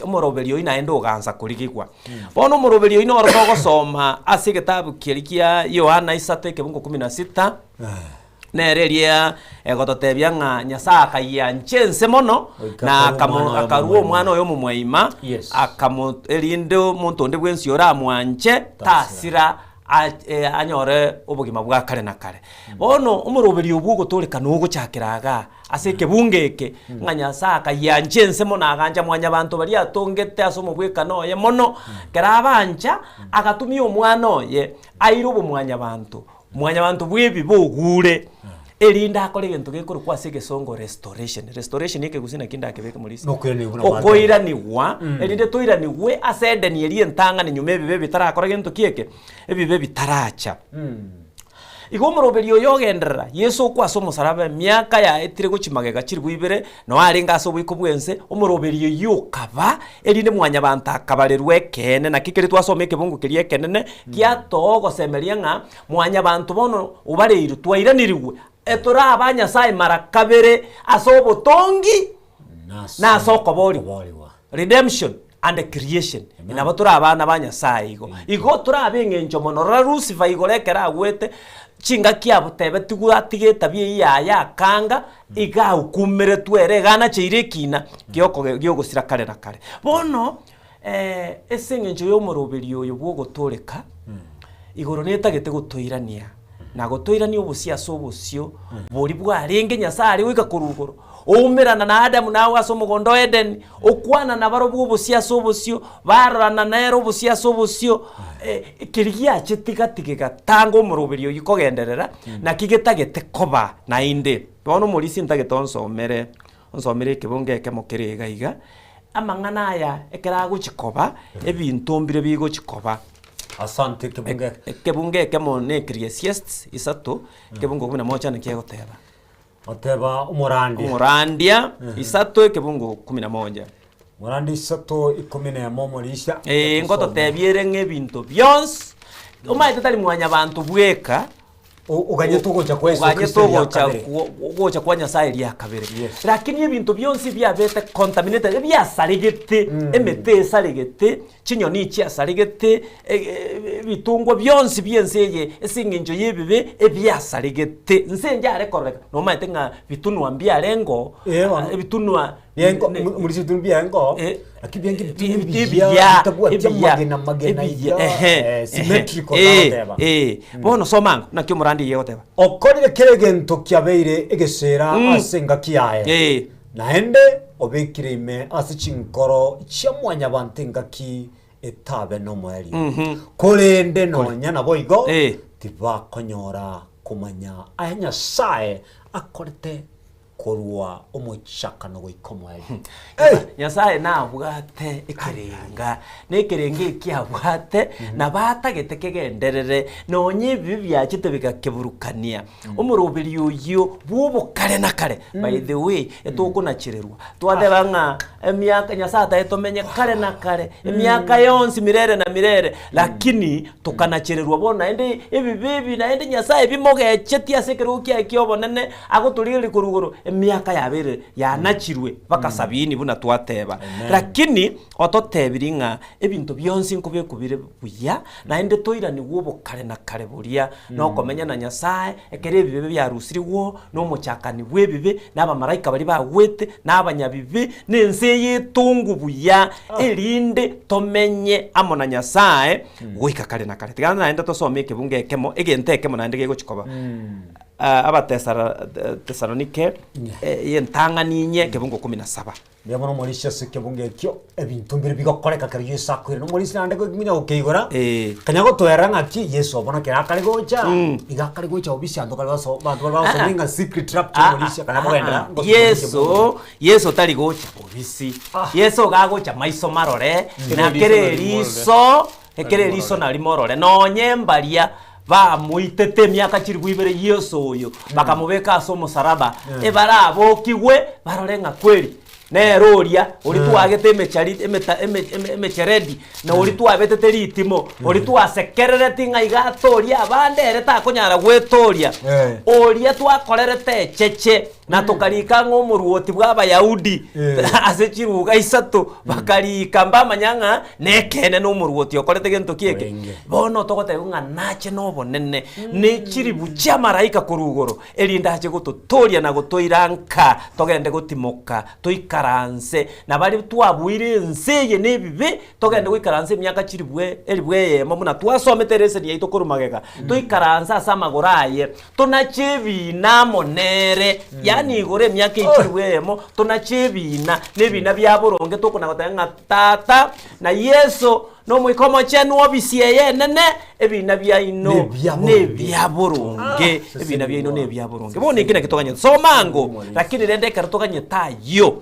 umoroberio ina endo gansa kurigigwa bono umoroberio ina oro gosoma ase gitabu kirikia Yohana 3:16 nereria egototebia nga Nyasaye akayanche mono na akaruo mwana oyo mumwaima akamuerinde muntu onde bwensi ora mwanche tasira anyore obugima bwa kare na kare bono umuroberi obwo gutulika no guchakiraga ase kebungeke nga Nyasaye akayanche mono aganja mwanya abantu bari atongete asomo bweka noye mono kerabancha agatumia omwana oye airubo mwanya bantu bwebi bogure elinda akore gento gekoro kwa sege songo restoration yake gusina kinda kebeke mulisi okoira niwa elinde toira niwe asede ni eli entanga ni nyume bibe bitara akore gento kieke ebibe bitaracha igomoroberio yogendera Yesu kwa somo saraba myaka ya etire gochimagega chirbu ibere no aringa asobo ikobwense omoroberio yokaba elinde mwanya banta akabarerwe kene na kikere twasomeke bongo kirie kenene kia togo semeria nga mwanya bantu bono ubareiru twairaniriwe etora abanya sai marakabere asobo tongi na asoko boliwa redemption and creation ina batura abana banya sai igo turabengenjo mono rarusifa igorekera agwete chinga kia butebe tiguatige tabie ya kanga iga ukumere twere gana chirekina kioko giogusira kare na kare bono esengenjo yo moroberio yo bwo gutuleka igoro netagete gutoirania na gotoirania obusiaso obusio bori bwarenge Nyasaye ari wika kurugoro oumerana na Adamu nawe asomugondo Eden okwana na baro bw'obusiaso obusio barana nero obusiaso obusio kirigia chetigatigega tango muroberio yikogenderera na kigetagete koba na inde bono mulisi ntagete onsomere kibongeke mokirega iga amang'ana aya ekeragochikoba ebintombire bigochikoba. Asante kebungeke mo Ecclesiastes 3:11 nikiegoteba oteba umurandia 3:11 Murandi 3:11 mulisha ngoto tebiere ng'ebinto byonsi omaite tali mwanya bantu bweka uganye tugocha kwa Yesu Kristo gocha kwa Nyasaye ria kabere lakini ebintu byonsi byabete contaminated byasaregete emete saregete chinyoni chia saregete bitungwa byonsi byenseye esinginjo yebibe ebyasaregete nsenja arekoreka no maite nga bitunwa mbiarengo bitunwa yengo mulisi tunbia ngo akibyengi bibya magena symmetrical teba bono somango nakyo murandi yegoteba okorire keregento kyabeire egesera asenga kiaye naende obekire ime asichinkoro chamwanya bantenga ki etabe no mweri korende nonya nabo igo tiba konyora kumanya aya Nyasaye akorete korwa omochakano goikomwe Nyasaye na bwate ekerenga nekerenge kiabwate na batagete kegenderere nonye bibya kitebika keburukania omurubiri uyu bubukare na kare by the way etukunachirerwa twadebanga emyaka Nyasaye ataetomenye kare na kare emyaka yonsi mirere na mirere lakini tukanachirerwa bona ende ebibibi na ende Nyasaye bimogechetia sekerukia kiobonene agotuliri kuruguru emyaka yabere yanachirwe baka 70 buna twateba lakini ototebiringa ebintu byonsi nkubekubire buya na ende toirani wobo kare na kare buria no komenya na Nyasaye ekere bibe byarusiriwo no muchakani bwebibe n'abamaraika bari bagwete n'abanyabibe nense yetungu buya erinde tomenye amona Nyasaye goika kare na kare tigana na ende tosome kebunge kemo egente kemo na ende gegochikoba Tesalonike yentanganinye kebungo 17 Ndiamono morisha sekebunge kyo ebintu mbere bigokoreka kari Yesu akwire no morisi nande ko minya okeigora kanyago toeranga ki Yesu abona kera kari gocha igakari gocha obisi ando kali baso bantu baso ninga secret trap to morisha kana mogenda Yesu tari gocha obisi Yesu gagocha maiso marore na kere riso ekere riso na limorore no nyembaria ba muitete myaka chiri ibere Yesu oyo bakamubeka aso musaraba ebara bokiwe barorenga kweli neroria uri twagete emecheredi na uri twabetete ritimo uri twasekerere tinga igatoria abandere takonyara gwetoria oria twakorerete cheche na tukarika ng'omuruoti bw'abayahudi asechiruga isatu bakarika mbamanyanga nekene n'omuruoti okorete gento kieke bono togoteba ng'a nache nobonene nechiri bucha maraika kurugoro erinda ache gototoria na gotoiranka togende gotimoka toikaranse na bari twabwire nseye nebibe togende goikaranse myaka chiri bwe elibwe mumuna twasometerese ya itokorumagega toikaransa asamagoraye tonachebina monere yani gore myaka ichirwemo tonachebina nebina byaboronge tokunagotanga tata na Yesu no mwikomo chenu obisie yenene ebina bya ino ne byaboronge ebina bya ino ne byaboronge bone kina kitoganye somango lakini rende karutoganye tayo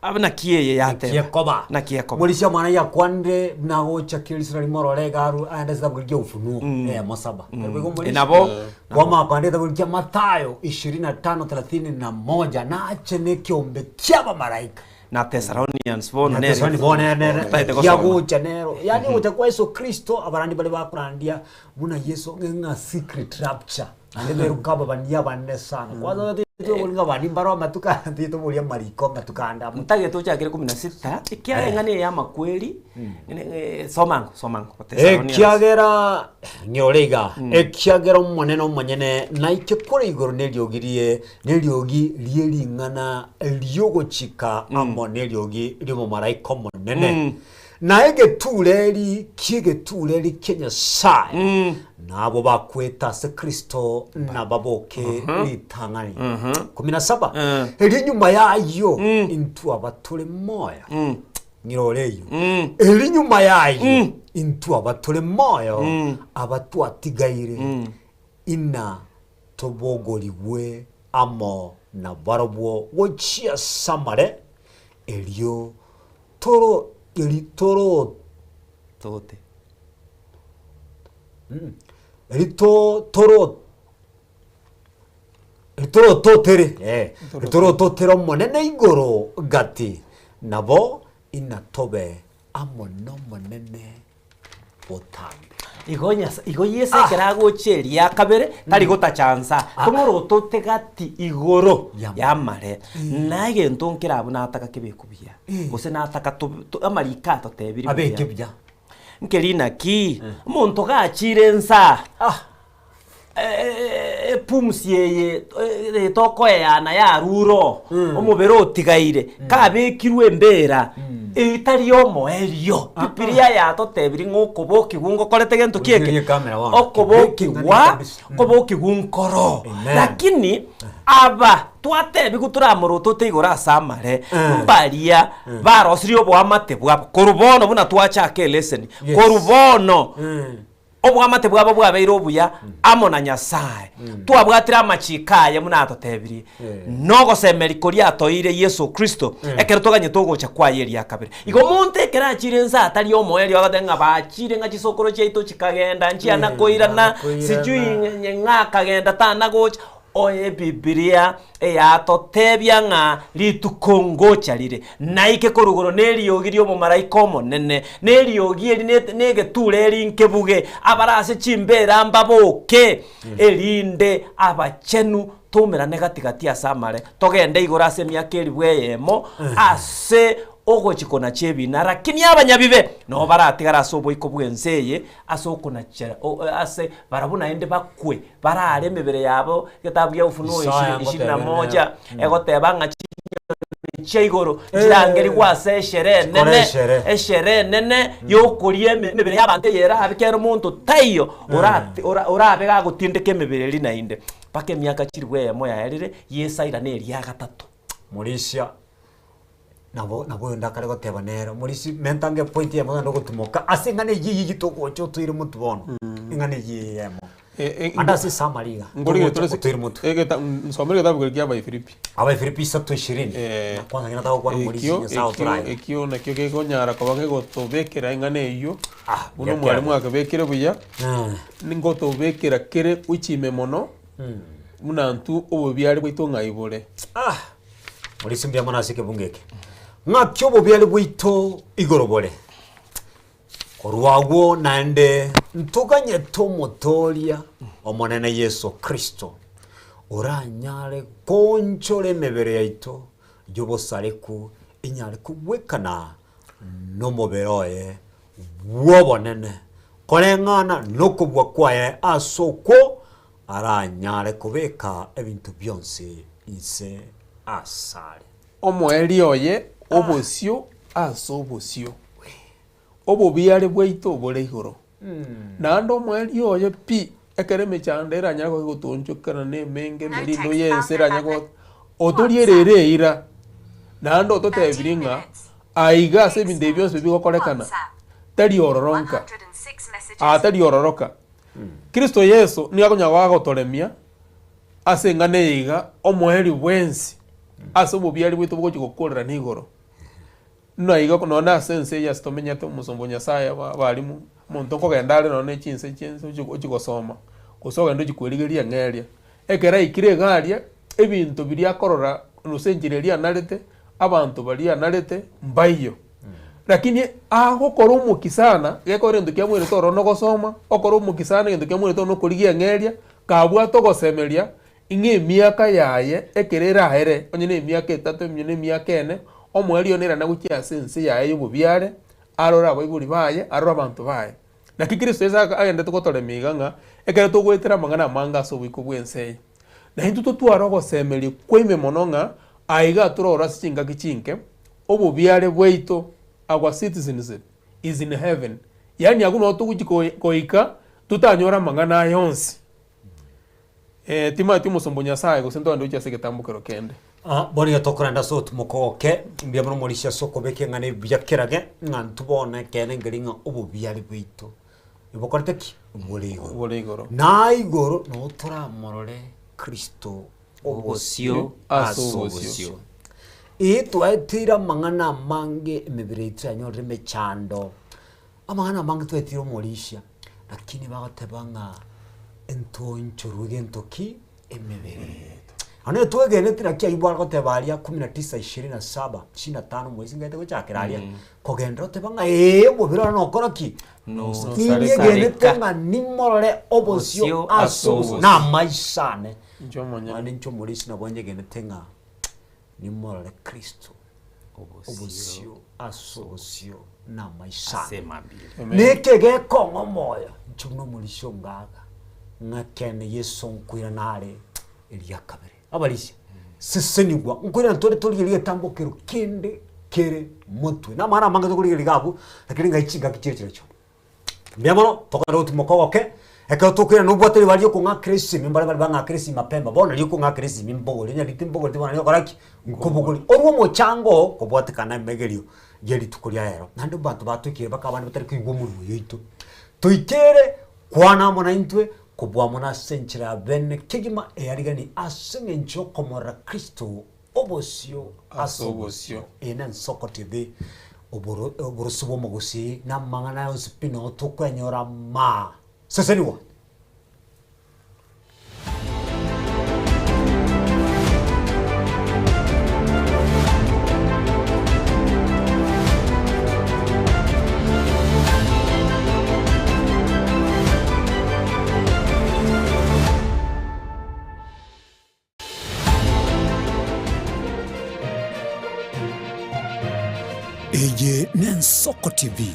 abana kiye yate Kiekoba na Kiekoba morisha mwana ya kwande nagocha kirisira limorore garu ande zabulgia ufunuo mosaba enabo wama kwande zabulgia Mathayo 25:31 na achene kiombe kyaba maraika na Thessalonians bono ne yagocha nero yani utakuwa Yesu Kristo abarandi bale bakurandia buna Yesu ngenga secret rapture ande berukaba bania bane sana kwanza tuolinga bani mbaro matuka ndito mulia mariko matukanda mtage tocha 16 ikiare ngane ya makweli somango ekiagera nyorega ekiagera moneno monyene na ikekore igoro neliogirie neliogi lieringana eliogochika amo neliogi limo maraika monene na egetureri kigetureri Kenya sai nabo bakweta se Kristo na baboke litangani 17 eri nyuma yayo intu abatule moya ngiroleyo eri nyuma yayo intu abatule moya abatu atigaire ina tobogoliwe amo na barobwo wochia samare elio toro tote toro totero monene igoro gati nabo inatobe amono monene botambe igo Yesu keragocheria kabere tari gotachansa tomoro totegati igoro yamare nage ntonkera bunataka kebekubia gose nataka amarika totebiri abekebya nkelina ki muntu gachire nsa pumsieye toko yana ya ruro omubero otigaire kabekirwe mbera itari omo elio pipiria ya totebiri ngokoboki gungo korete gento kieke okoboki gunkoro lakini aba twatebi guturamuro toteigora samare mbaria barosiri obwamate bwa korubono buna twachake lesson korubono obwamate bwabo bwabeire obuya amo na Nyasaye twabwatira amachikaya muna atotebirie nogo semeri koria atoire Yesu Kristo ekero toganye togocha kwa yeri yakabere igo munte kera chirenza atari omoeri bagatenga bachire nga chisokoro cheito chikagenda nchiana koirana sijui nyenga kagenda tana gocha oye Biblia eyatotebia ng'a ritukongocha rire naike korugoro neriogirio mu maraika omonene neriogieri negeture rinkebuge abarase chimbera mbaboke erinde abachenu tumerane gatigati asamare togende igora ase miaka eribweyemo ase ogochikona chebina lakini abanyabibe no baratigara ase oboiko bwenseye ase okona chera ase barabuna ende bakwe barare emebere yabo getabu ya Ufunuo 21 egoteba ng'a cheigoro kirangeri gwase eshere nene yokurie emebere y'abantu yera abikero muntu tayo orabe gagutindeke emebere rinainde pake miaka chiribweyemo yaerire yesaira neri ya gatatu Mauricia nabo ndakare goteba nero Mauricia mentange point ya mwana gotumoka asengane yiyi togocho tuire mutu bono ingane yiyemo anda se samariga ngori tuire mutu egeta nsomere getabu kia aba Filipi 3:20 kwanza ngina kwa Mauricia nyasao turai ekio nakyo gegonyara koba gotobekera ingane iyo uno mwarimu akabekere buya ningotobekera kere uchime mono munantu obubyari bwito ngaibore Mauricia mbya mwana asike bungeke ng'akyo obubyari bwito igorobore korwago nande ntuganye tomotoria omonene Yesu Kristo oranyare konchore emebere yaito yobosareku inyare kubwekana nomoberoye wobonene koreng'ana nokobwa kwaye asoko aranyare kubeka ebintu byonse ise asare omoeri oye obosio aso obosio obobiare bwaito bore igoro nando omoeri oye pi ekereme chandera nyako gotonchokana ne menge merindo yensera nyako otorierere ira nando totebiringa aiga se binde byose bigokorekana tari ororonka tari ororoka Kristo Yesu ni akonyaga gotoremia asengane iga omoeri bwensi ase obobiari bwito bogochigokorera nigoro no iga nona sense ya stomenya to musombo Nyasaye barimu muntu kogendare none chinse ochigosoma gosoga ndo chikwerigeria ng'eria ekera ikire garia ebintu biria korora nusenjireria narete abantu baria narete mbayo lakini agokora omukisana gekore ndu kiamwere toro no gosoma okora omukisana ndu kiamwere to no korigia ng'eria kabwa to gosemeria inge miaka yaye ekerera here onyene miaka 3 myone miaka 4 omweri onera na gukia sense yaye yobubyare arora abaiburi baye arora abantu baye naki Kristo eza agende tugotore miganga ekere tugwetera mangana manga so biko bwense na hintu tutwara gosemeri kwime mononga aiga turora sichinga kichinke obubyare bweito our citizenship is in heaven yani aguno tugujikoika tutanyora mangana yonsi Timothy musombo Nyasaye gusento ndo cyase getambukero kende boni gatokoranda so tumukoke mbya muno Mauricia soko beke ngane byakerage ngantubone kene ngeringa obubyari bwito ibokorteki boligoro na igoro no turamorore Kristo obosio asobosio itwaitira mangana mange emibire itsanyorre mechando amangana mange twetira Mauricia lakini bagatebanga entonchoruge entoki emibere ane twegene tira kia ibwa gotebaria 19:27 25 mwezi ngete gochakiraria kogenda otebanga obobira no koraki no ngene tenga nimorore obosio aso na maisane njomonya ani ncho Mauricia na bonje gene tenga nimorore Kristo obosio aso na maisane nekege kongo moyo nchuno Mauricia ngaga ngakene Yesu nkwira nare elia kabere abalisi sisenigwa nkwira ntore toliye tambokero kende kere mutwe na mara manga tokuri ligabu lakini ngaichiga kichechecho mbiamono tokara utimokoke eka tokira no bwateli bali ko nga krisi mimbale bali banga krisi mapemba bona liko nga krisi mimbogoli nya litimbogoli tibana yo karaki nkobogoli orwo mo chango ko bwatikana megerio yeli tukulia yero nando bantu batukire bakabana batari kwigwo muri yoito tuikere kwana mona intwe kubwa mona senchira bene kigima eyarigani asenge ncho komora Kristo obosio asobosio ena Nsoko TV oburusubo mugusi na mangana osipino tukwenyora ma seseniwa Eye na Nsoko TV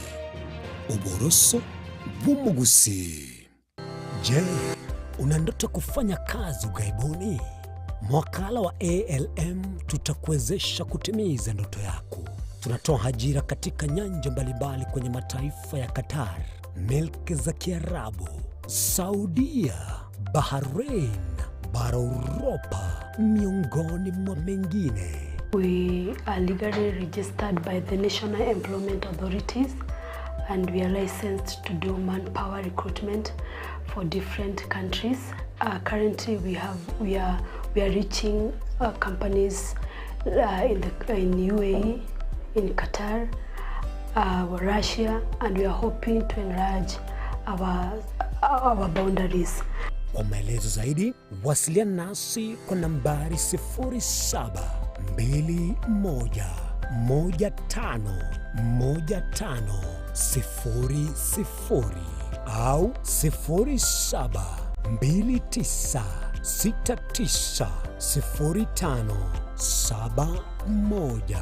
uboroso bumugusi. Je, una ndoto kufanya kazi ughaibuni? Mwakala wa ALM tutakuwezesha kutimiza ndoto yako. Tunatoa ajira katika nyanja mbalimbali kwenye mataifa ya Qatar, Milki za Kiarabu, Saudia, Bahrain, bara Europa, miongoni mwa mengine. We are legally registered by the National Employment Authorities and we are licensed to do manpower recruitment for different countries. Currently we are reaching companies in UAE, in Qatar, Russia, and we are hoping to enlarge our boundaries. Kwa maelezo zaidi, wasiliana nasi kwa nambari 0721511500 au 0729690571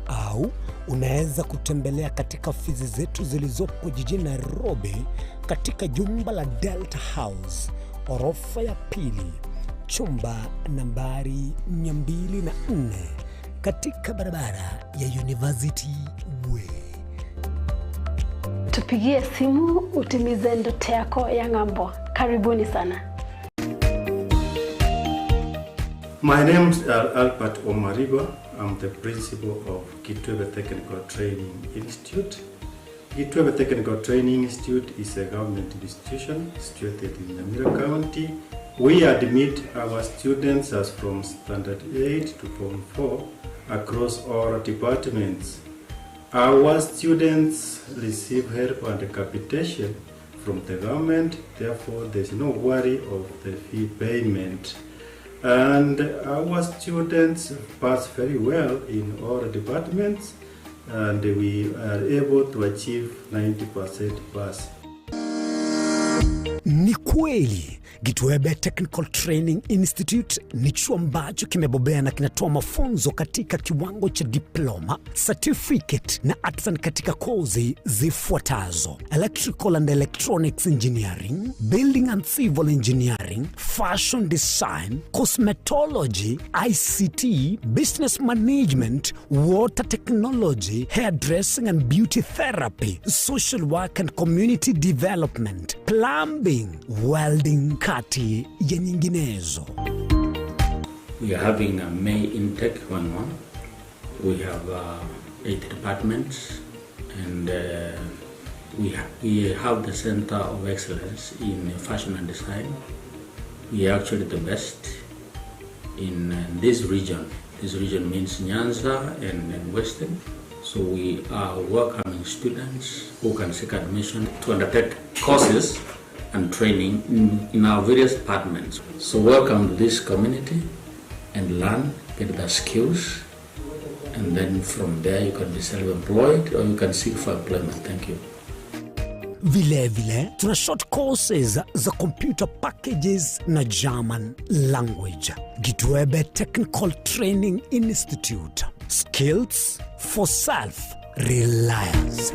au unaweza kutembelea katika ofisi zetu zilizopo jijini Nairobi katika jumba la Delta House, orofa ya pili, chumba nambari 204 katika barabara ya University Way. Tupigie simu utimize ndoto yako ya ng'ambo. Karibuni sana. My name is Albert Omariba. I'm the principal of Kitwebe Technical Training Institute. Kitwebe Technical Training Institute is a government institution situated in Nyamira County. We admit our students as from Standard 8 to Form 4 across all departments. Our students receive help and capitation from the government, therefore there's no worry of the fee payment. And our students pass very well in all departments and we are able to achieve 90% pass. Ni kweli, Kitwebe Technical Training Institute ni chuo ambacho kimebobea na kinatoa mafunzo katika kiwango cha diploma, certificate na artisan katika kozi zifuatazo: Electrical and Electronics Engineering, Building and Civil Engineering, Fashion Design, Cosmetology, ICT, Business Management, Water Technology, Hairdressing and Beauty Therapy, Social Work and Community Development, Plumbing, Welding, kati ya nyinginezo. We are having a May intake 1-1. We have 8 departments and we have the Center of Excellence in Fashion and Design. We are actually the best in this region. This region means Nyanza and Western. So we are welcoming students who can seek admission to undertake courses and training in our various departments. So welcome to this community and learn, get the skills, and then from there you can be self-employed or you can seek for employment. Thank you. Vile tuna short courses za computer packages na German language. Kitwebe Technical Training Institute. Skills for self-reliance.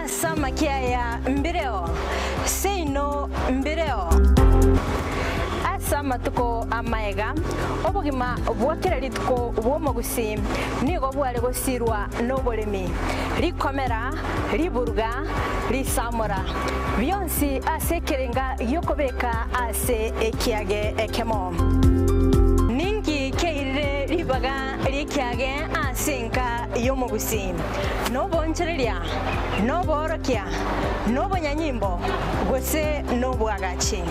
Asama kia ya mbireo, seino mbireo. Asama tuko amaega, obogima obwakirari tuko obwomogusi, nigo bwale gosirwa n'obolemi, rikomera, riburuga, risamura. Byonsi asekerenga yokobeka ase ekiage ekemo. Ningi keire ribaga rikiage asinka yomugusi no bonchereria no borokia no bonyanyimbo gose no bwagachi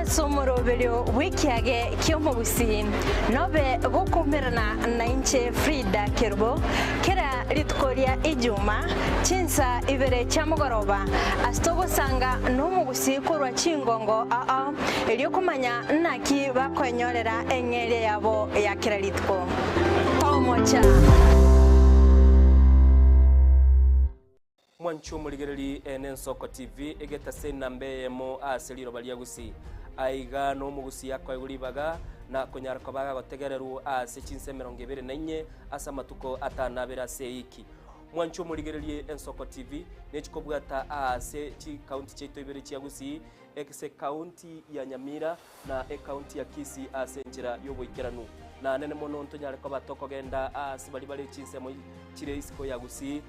somoroberio wikiage kyomugusi nobe gokumerana na inche Frida Kerubo kera ritkoria ijuma chinsa ibere chamugoroba astogo sanga nomugusi kurwa chingongo elio kumanya naki bakwenyorera engere yabo ya kera ritko tomocha mwanchu muligereri Ensoko TV egeta senambe mo aseliro baliagusi aiga no mugusi yakwa iguribaga na kunyara kwabaga gotegereru ase chinse 24 asa matuko atanabera seiki mwanchu muligererie Ensoko TV nechikobwata ase chi county cheto ibere chiagusi ekse county ya Nyamira na county ya Kisii ase njira yoboikeranu na nene mono ntonyara kwa batoko genda ase bali chinse mo chire isiko yagusi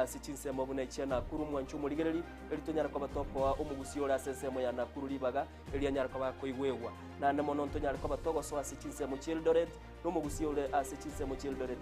sichinsemo bunaichia na kuru mwanchu muligereri elitonyara kwa batoko wa umugusi ora sensemo ya nakuru libaga elianyara kwa koigwewa na nemono ntonyara kwa batoko so asichinsemo Childoret no mugusi ora asichinsemo Childoret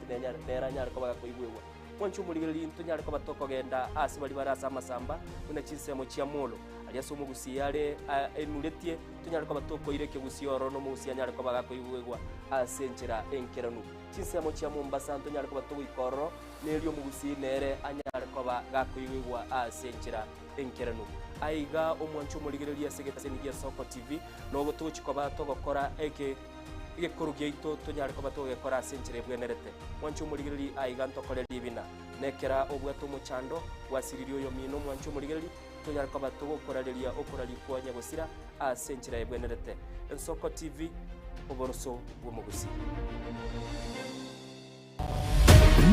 nyara kwa koigwewa mwanchu muligereri ntonyara kwa batoko genda asibali barasa masamba bunachinsemo chia molo aliaso mugusi yale enuletie tonyara kwa batoko ireke gusi oro no mugusi anyara kwa koigwewa asenchera enkeranu chinsemo chia Mombasa ntonyara kwa batoko ikoro nelio mugusi nere anyara kwa gakoigwa asenchera enkeranu aiga omwanchu muligereria segetasenigia Soko TV no gotuchi kwa bato gokora eke kurugeito tonyara kwa bato gokora asenchera bwenerete mwanchu muligereri aiga ntokore libina nekera obwato muchando wasiririo yo mino mwanchu muligereri tonyara kwa bato gokorareria okorari kwa nyagosira asenchera bwenerete Ensoko TV oboroso bw'omugusi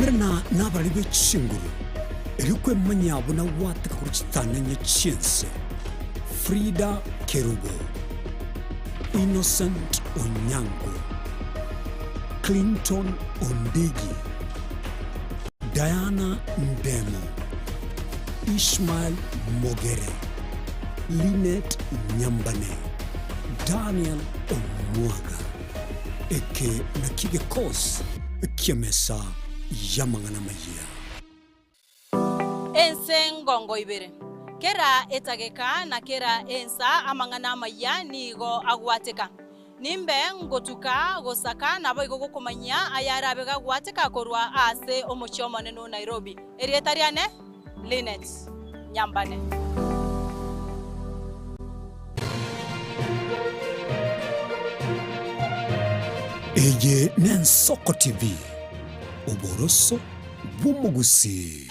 Mirna nabalibe chinguru Erikwe manyabo na wataka kuchitananya chinse Frida Kerubo Innocent Onyango Clinton Ondigi Diana Ndemo Ishmael Mogere Linet Nyambane Daniel Omwaga Eke Nakige Kos Kiamesa Yamangana Maya Ensengongo ibere kera etageka na kera ensa amangana maya nigo agwateka nimbe ngotuka gosaka nabo igo gukumanya ayara bega gwateka korwa ase omochomo neno Nairobi erietariane Linet Nyambane Eye Ensoko TV oboroso bw'omugusi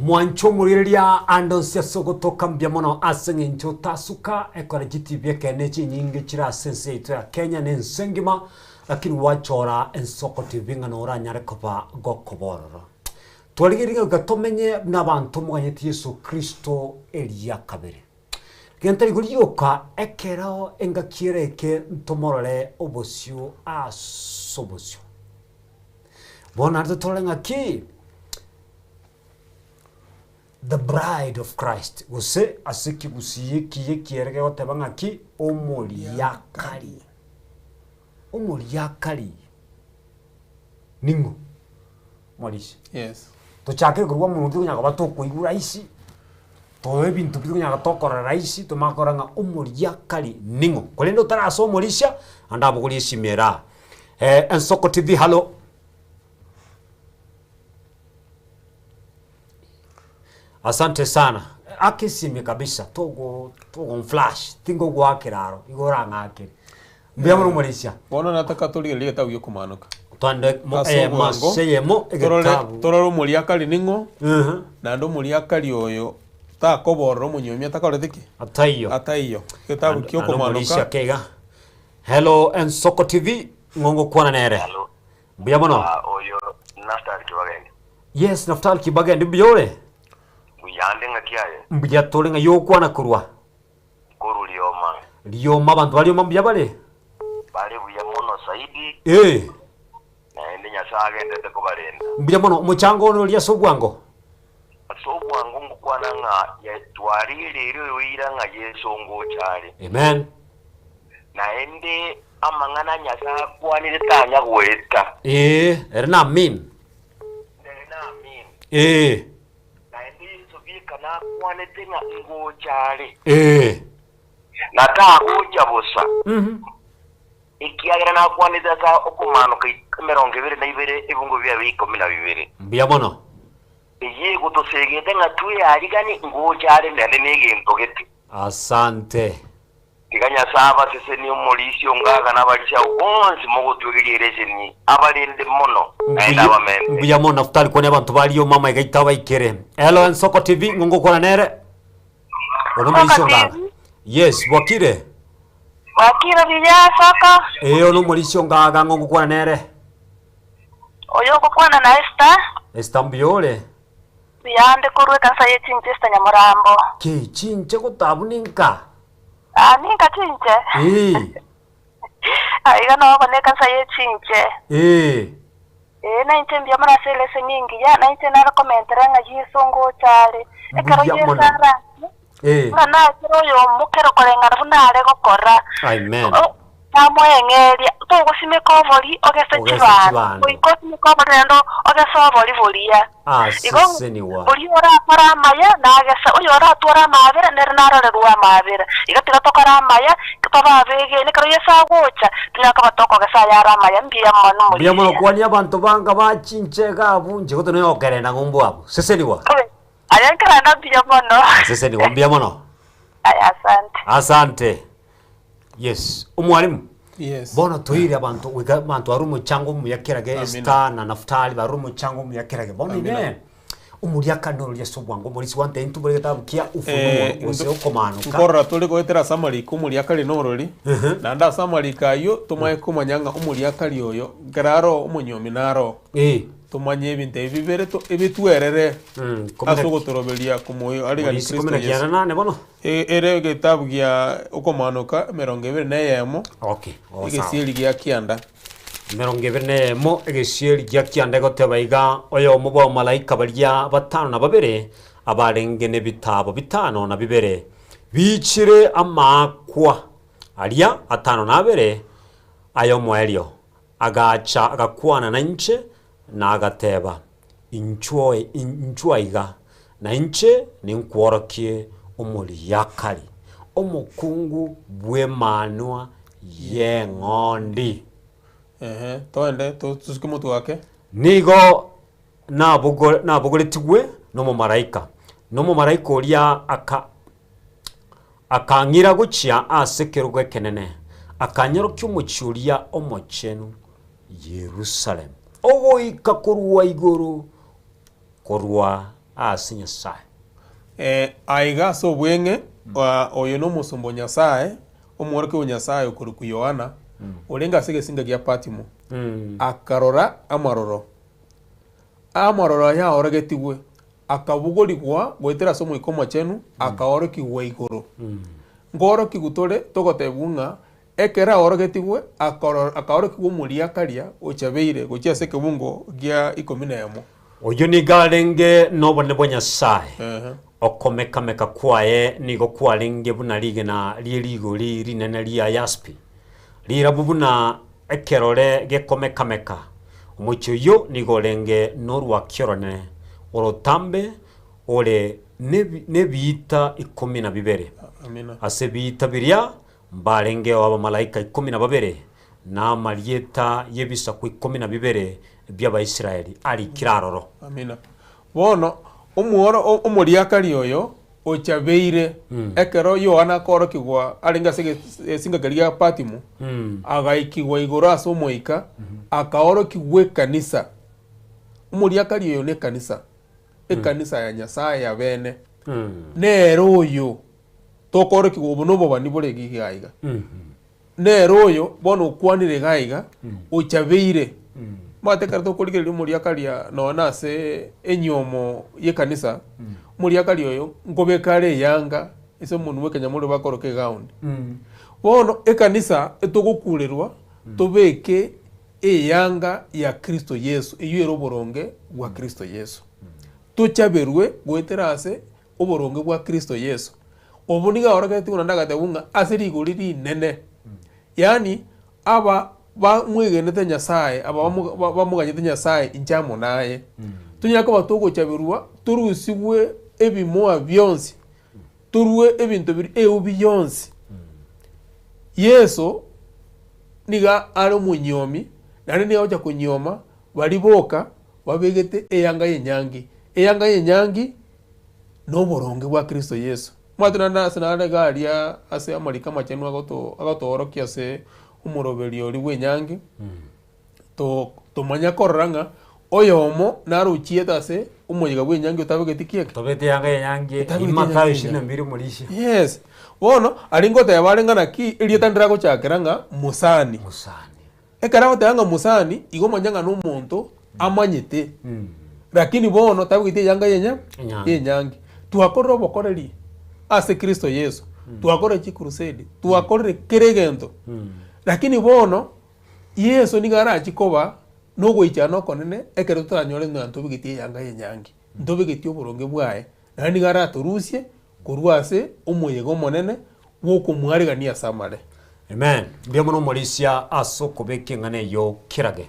mwancho muriria ando siasogo tokambia mono asenge ncho tasuka ekora GTV kenechi nyingi chira sense ito ya Kenya ni nsengima lakini wachora Ensoko TV nganora nyare kopa gokobororo twaligiriga gatomenye n'abantu muganyeti Yesu Kristo Elia kabere gentari guryoka ekerao engakireke ntomorore obosio asobosio bona tolenga ki the bride of Christ gose asiki gusiye kiye kierege otebanga ki omuriakari ningo Maurice yes tuchake kurwa muntu nyaga batokuigura isi towe bintu bitu nyaga tokora isi tumakoranga omuriakari ningo kolendo taraso Maurice andabo kuri simera Ensoko TV hello asante sana akisimi kabisa togo flash tingo gwa kiraro igora ngake mbiyamuru Maurice bono nataka tuligerie tawiyo kumanuka twande maseyemo egetabu tororo muriakari ningo na ndo muriakari oyo takoborro munyomia takorethiki ataiyo getabu kyo kumanuka kega hello Ensoko TV ngongo kwana nere hello mbiyamono oyo Naftali Kibagende yes Naftali Kibagende biyore Yandenga kiaye mbya tolenga yo kwana kurwa koru lioma abantu bali omambya bale bali buya muno saidi na ende nyasaga ndete kubalenda mbuya muno muchango no lya sobwango ngukwana nga yatwalire iro wira nga Yesu ngochale amen na ende amangana nyasa kwanire tanya kweta erna amin na ende sobika na kwanete nga ngochale na ta gocha bosa ikiagira na kwanite ka okumanuka 22 ibungo bya biko 12 mbuya muno iye gutosegete nga tuye arigani ngochale ndende negintu giti asante Tiganya saba sese ni umulisio ngaga n'abalisha ukonzi mugutugirire ni abalinde mono aenda bamende mbuya muno futali kone abantu baliyo mama igaita bayikere hello Ensoko TV ngongo kona nere umulisio ngaga yes Bwakire bija Soko ono umulisio ngaga ngongo kona nere oyo kokwana na Esther mbiole yande kurwe kansa yechinje sta Nyamurambo ke chinje kutabuninka ninka chinje aiga no bone kansa yechinje na inche mbia mara selese nyingi ya na inche na komentera nga yisongo chale ekaro yesara na kiro yo mukero kolenga bunale gokora amen Amwengeria to gusime kovoli ogese chibana uikosime kovoli ndo ogese ovoli volia sese wa uri ora para maya na agese uri ora tora mavera nernara ruwa mavera igatira tokara maya kitaba vege ne karo yesa gocha tunaka batoko gesa yara maya mbia manu muri mbia mono kwani abantu banga bachinchega bunje goto no okerenda ngombo abo sese wa ayankara na mbia mono sese wa mbia mono asante yes umwalimu yes bona toire abantu arumu chango mu yakirage Esther na Naftali barumu chango mu yakirage bona ine umuryaka no lyesobwango muri swante intubure tabukia ufunuo ose okomanuka ngorra tuli goetera samari kumuryaka linorori na nda samari kayo tumaye kumanyanga umuryaka lyoyo gararo umunyomi naro tumanye ibinte bibere to ebitwerere asogotorobelia kumoyo aliga ni Kristo Yesu nane bono ere gitabu gya ukomanuka 21 okay igisieli gya kianda 21 igisieli gya kianda gotebaiga oyo mubo malaika balya batano na babere abarengene bitabo bitano na bibere bicire amakwa alya atano na babere ayo mwelio agacha agakwana na nche na agateba inchwaiga na inche ninkworokie umuliyakali omukungu bwemanwa yengondi toende tusikimutu wake nigo nabugoletigwe no mumaraika uria akangira gucia asekerugwe kenene akanyorokia umuchuria omochenu Yerusalem ogoika kurwa iguru kurwa ase Nyasaye aiga so bwenge oyo no musumbo Nyasaye omworoke wa Nyasaye okuru ku Yohana olenga sege singa gya Patimo akarora amaroro ya oregetigwe akabugoligwa gwetera somo ikomo chenu akaorokigwa iguru ngoroki gutore togotebunga ekera orogetigwe akaorokigwa muliakaria ochabeire gochia seke bungo gya 11 oyo ni galenge nobone bwa Nyasaye okomekameka kwaye nigo kwalenge buna lige na lieligo rinene lia yaspi lira bubuna ekerore gekomekameka omucho yo nigo lenge norwa kiorone orotambe ole nebita 12 amina ase bita biria mbarenge wa malaika 12 na marieta yebisa ku 12 by'aba Israeli ali kiraroro amina bono umuoro umuriakari oyo ochabeire ekero Yohana korokigwa alinga singa galia Patimo agaikigwa igoro aso moika akaorokigwe kanisa umuriakari oyo ne kanisa ekanisa ya Nyasaye ya bene nero oyo tokorokigwa bonobo bani bole gigaiga nero oyo bono kwanire gaiga ochabeire mate karto kuligere umuriakari nona se enyomo ye kanisa umuriakari oyo ngobekare yanga ese muntu wekenya muri bakoroke ground bono ekanisa etogokurerwa tobeke eyanga ya Kristo Yesu eyuero oboronge bwa Kristo Yesu tuchaberwe gweterase oboronge bwa Kristo Yesu obuniga oragete unandagate bunga asiriguri rinene yani aba bamwegenete Nyasaye aba bamuganyete Nyasaye injamo naye tunyako batugo chaberwa turusibwe ebimoa byonsi turwe ebintu biri eubiyonsi Yesu niga ari munyomi nani niga oja kunyoma baliboka babegete eyanga yenyangi no boronge bwa Kristo Yesu mwatunana sanana garia ase amarika machenu agotorokia se umuroberi ori wenyangi to manya koranga oyomo naruchieta se umuyiga wenyangi utabegete kieke tobete yanga yenyangi Mathayo 22 mulishi yes bono aringote yabarengana ki irietandira gochakeranga musani ekara otanga musani igo manyanga n'umuntu amanyete lakini bono tabugite yanga yenyangi tuakorera obokoreri ase Kristo Yesu tuakorera chi crusade tuakorera keregento lakini bono Yesu nigara chikoba no goichano konene ekero tutanyore ntanto bugite yanga yenyangi ndobegete oboronge bwae nani nigara turusie kurwase umuyego monene woko mwarigania samare amen bia muno Morisia asoko bekengane yo kirage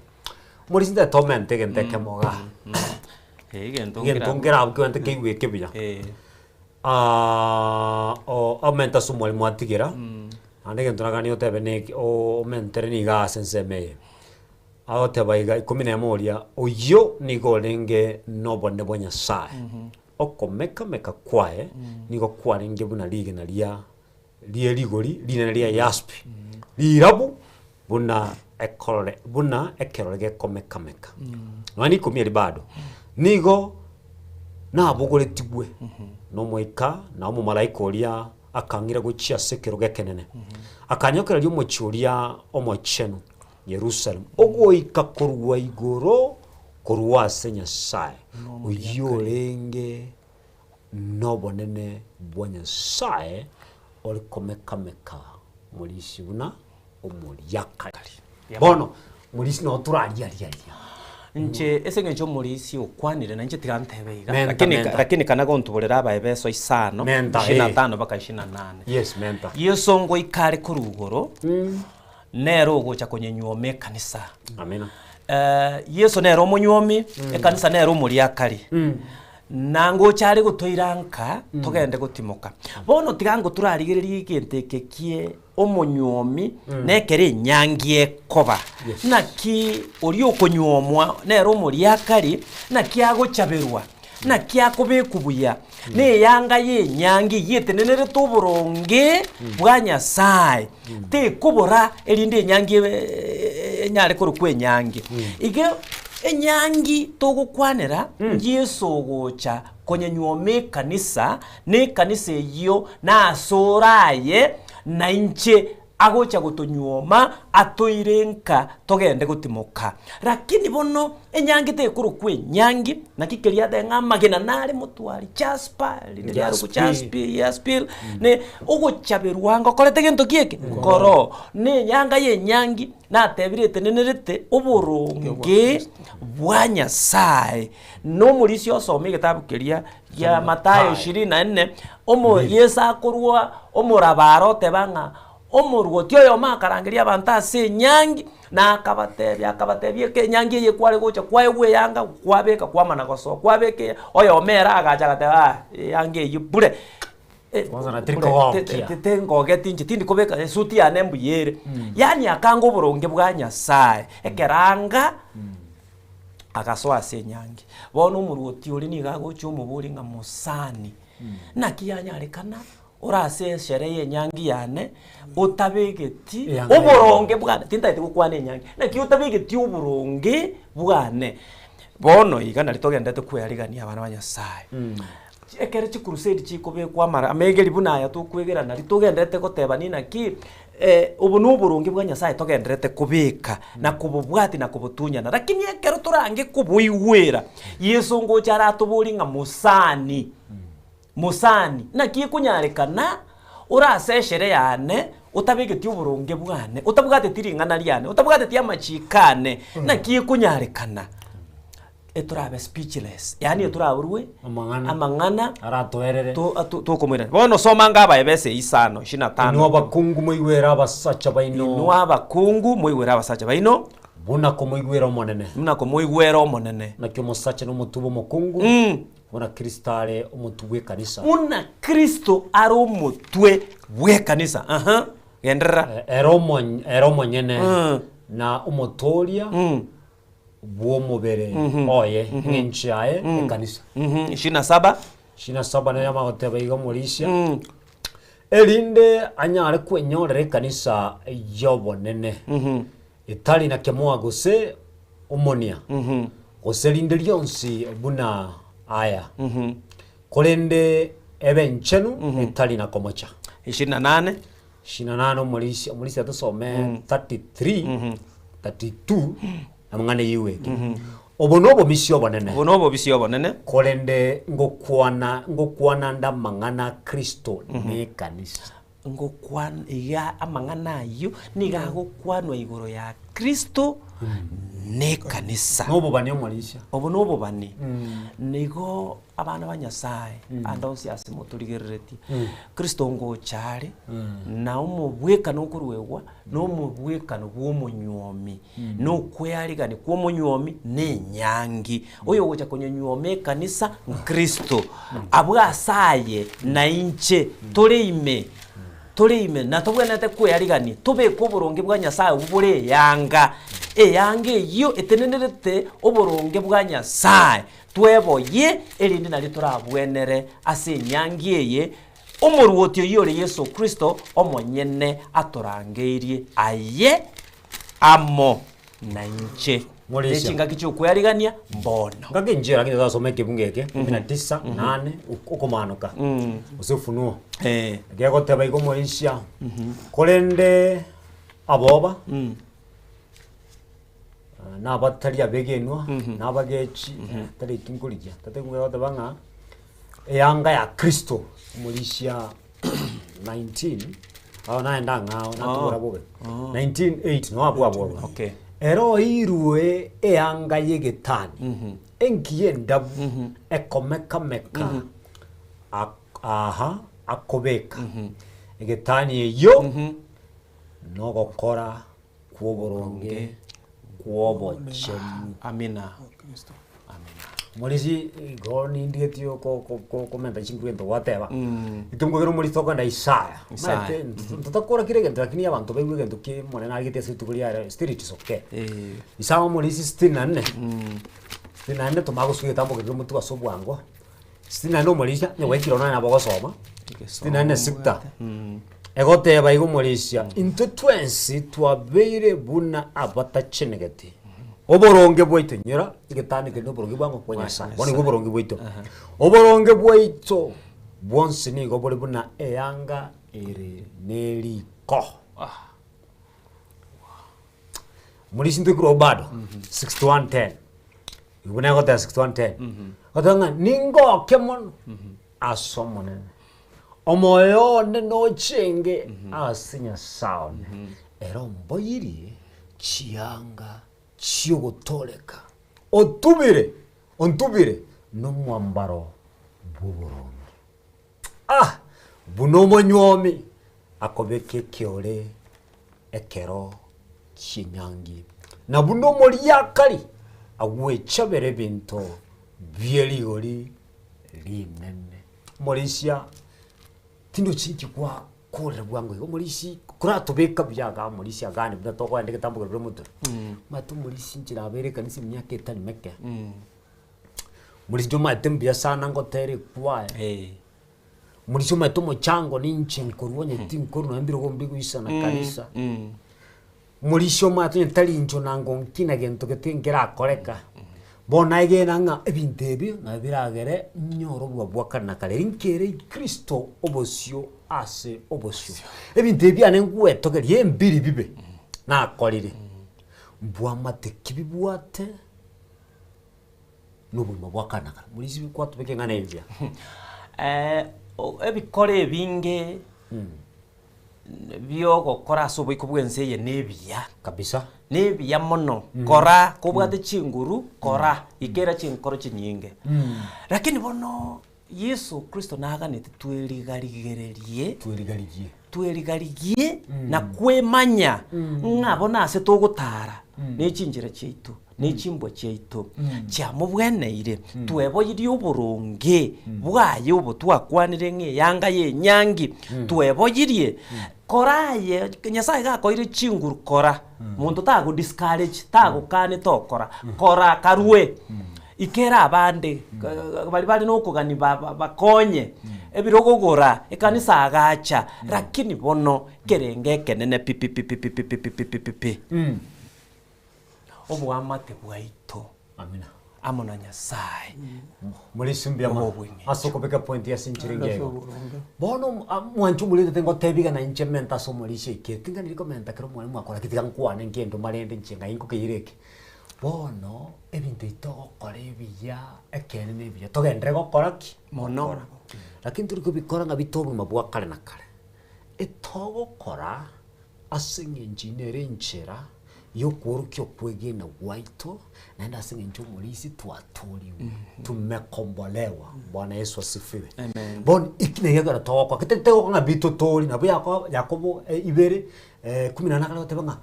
Morisia tomente genteke moga gentongera abwante keiweke bia o aumenta su mwalimu atigira ande gentonagani otebe ne o mentere ni ga senseme aote baiga 11 oyo ni golenge no bonne bonya sai okomeka kwae nigo kwarenge buna lige na lia ligori lina lia yaspi lirabu buna ekerorege komeka wani komiri bado nigo na bugore tibwe no moika na mu malaika oria akangira guchia sekero gekenene akanyokera lyo mochuria omochenu Jerusalem ogoika korwa igoro korwa senya sai uyorenge no bonene bonya sai ori komeka mulisi buna omuriaka bono mulisi no turaria nche esengencho mulisi okwanire na nche tigantebeiga lakini kana gontuborera abaebeso isano 25 baka 28 yes menta yesongo ikare kurugoro nero ogocha konyenyuome kanisa amena Yesu nero omonyomi ekanisa nero omuriakari nango chari gutoiranka togende gutimoka bono tigango turarigereria igentekekie omonyomi nekere nyangie koba naki ori okonyomwa nero omuriakari naki agochaberwa naki akobekubuya ne yanga ye nyangi yetenenere toboronge bwa Nyasaye te kubora erinde nyangi nyare korukwe nyangi ige enyangi togokwanera Yesu gocha konyenyuome kanisa ne kanisa iyo na asoraye na inche agocha gutonyuoma atoirenka togende gutimoka lakini bono enyangi te kurukwe nyangi nakikeria denga magena nare mutwari Jasper lindiaro ku Jasper ne ogochaberwanga korete gento kieke koro ne nyanga ye nyangi na tebirete nenerete oboronge bwa Nyasaye no mulisi osome gitabu keria ya Mathayo 24 omo Yesu akorwa omurabaro tebanga omurwoti oyo makarangeria abantu ase nyangi na akabatebia ke nyangi ye kware gocha kwaegwe yanga kwabeka kwamana goso kwabeke oyo mera agacha gateba yange yibure wazana triko tengo getinje tindi kobeka suti ya nembu yere yani akango buronge bwa Nyasaye ekeranga akasoa ase nyangi bono omurwoti ori ni gagocha omuburi nga musani nakiyanyarekana orase shere nyangi yane otabegeti oboronge bwane tintaite gukwane nyangi naki otabegeti oboronge bwane bono igana litogendete kwerigania abana ba Nyasaye ekere chi crusade chi kobe kwa mara amegeri buna ya tukwegera na litogendete gotebani naki ubu n'uburonge bwa Nyasaye togenderete kubika na kububwati na kubutunyana lakini ekero turange kubuigwera Yesu ngo charatuburi nga musani naki kunyarekana urase shere yane utabigeti uburonge bwane utabwate tiringana lyane utabwate tiamachikane na kikunyarikana eturabe speechless yani eturaburwe amangana aratoerere to komwera bono somanga abayebese isano 25 no bakungu moigwera abasacha baino no abakungu moigwera abasacha baino buna komoigwera omonene na kyo musacha no mutubo mukungu buna kristale omutwe kanisa una Kristo ari omutwe bwe kanisa genderera eromo nyene na omotoria bwo mubere oye ngenchae kanisa 27 na yamagoteba igo murisha elinde anyare kwenyorere kanisa yobonene itali na kemoa gose omonia gose linde lyonsi buna aya kolende ebenchenu itali na komocha 28 murisha tusome 33 32 amangane yiwe obonobo bisio bonene kolende ngokwana nda mangana Kristo ne kanisa ngokwana ya amangana yo nigagokwanwa igoro ya Kristo ne kanisa nobo bani omurisha obonobo bani nigo abana banyasaye andonsi asimoturigerereti Kristo ngo chare na umubweka no kuruwewa no mubweka no bwomunyomi no kweyarigani kwa munyomi ne nyangi oyo gocha konyonyome kanisa Kristo abwasaye na inche toleime na tobwenete kweyarigani tobe ko buronge bwa nyasaye ubure yanga yange yo etenenerete oboronge bwa nyasaye tweboye elinde nali turabwenere ase nyangi eye omoruotio yore Yesu Kristo omonyene atorangeirie aye amo na inche nechinga kicho kwyarigania mbono ngakinjira kinyo zasomeke bungeke 19 8 ukomanuka usifunuo gegoteba igo morisha kolende aboba nabatali abegenwa nabagechi tali kinkulija tatengwe otabanga yanga ya Kristo mulisha 19 naenda ngao natubura bobe 19:8 no abo okay ero irue yanga yegetani enkiye ndabu ekomeka akobeka egetani yo no gokora kuoboronge kuobochemu amina Morisi goni ndietio ko komenta chingwento wateba itungogero muri toko nda Isaya mate tutakora kire gento lakini abantu bewe gento ki monena agite situ kulia spirit soke Isaya morisi 64 64 tomago suye tambo ke mutu asobwango 64 morisha ne wekiro na bogosoma 64 sikta egote baigo morisha into twensi twabeire buna abatachenegati oboronge bwaito nyira igetandike no boronge bwango kwanyasa boni go boronge bwaito oboronge bwaito bwonse ni go bole buna eyanga ere neliko muri sinto kuro bado 6110 ibuna go ta 6110 otanga ningo kemon asomone omoyo ne no chenge asinya sound era mboyiri chianga chiogotoleka ontubire no mwambaro buboronge buno monyomi akobeke keore ekero chinyangi na buno moriakari agwechabere binto bieligori linene morisia tindo chinki kwa kore bwango yo morisi kuratubeka byaga morisi agane bdatoko andike tambuka remoto matu morisi nchira bere kanisi myaka etani meke morisi joma tembia sana ngotere kwa morisi joma tomo chango ninche nkorwonye tinkoru na mbiro gombigo isa na kanisa morisi joma tali incho nango nkina gento ketengera akoreka bona igena nga ebintebi na biragere nyoro bwakana kale rinkere Kristo obosio ase obosio ebintebi anengwe togerie mbiri bibe na akorire mbwa mate kibibwate nobulimo bwakana kale mulisi kwatubeke ngana ebya ebikore binge bio gokora asubo ikubwense ye nebia kabisa nebia mono kora kubwate chinguru kora ikera chinkoro chinyinge lakini bono Yesu Kristo naganete twirigarigie na kwemanya ngabona ase tugutara nechinjira chitu nechimbwa chitu chamo bweneire tweboyirie uburungi bwaye ubu twakwanire ng'eyanga yenyangi tweboyirie koraye Nyasaye gakoire chinguru kora muntu tago discourage tago kane tokora kora karwe ikera abande bali no kugani bakonye ebirogogora ekanisa agacha lakini bono kerenge kenene pipi obwamate bwaito amina amona Nyasaye muri sumbia asoko beka point ya sinchiringe bono mwanchu mulite tengo tebiga na inchementa so muri sheke tinga ni komenta kero mwalimu akora kitiga nkwane ngendo marende nchenga inko keireke bono ebintu itogokora ebiya ekene nebiya togendere gokora ki mono lakini turi kubikora nga bitobu mabwa kale na kale etogokora asinge engineer enchera yokurukia kwegena waito naenda asinge ncho mulisi twaturiwe tumekombolewa Bwana Yesu asifiwe bon ikine yagara togokwa kitetego nga bito tori nabo Yakobo 2:18 tebanga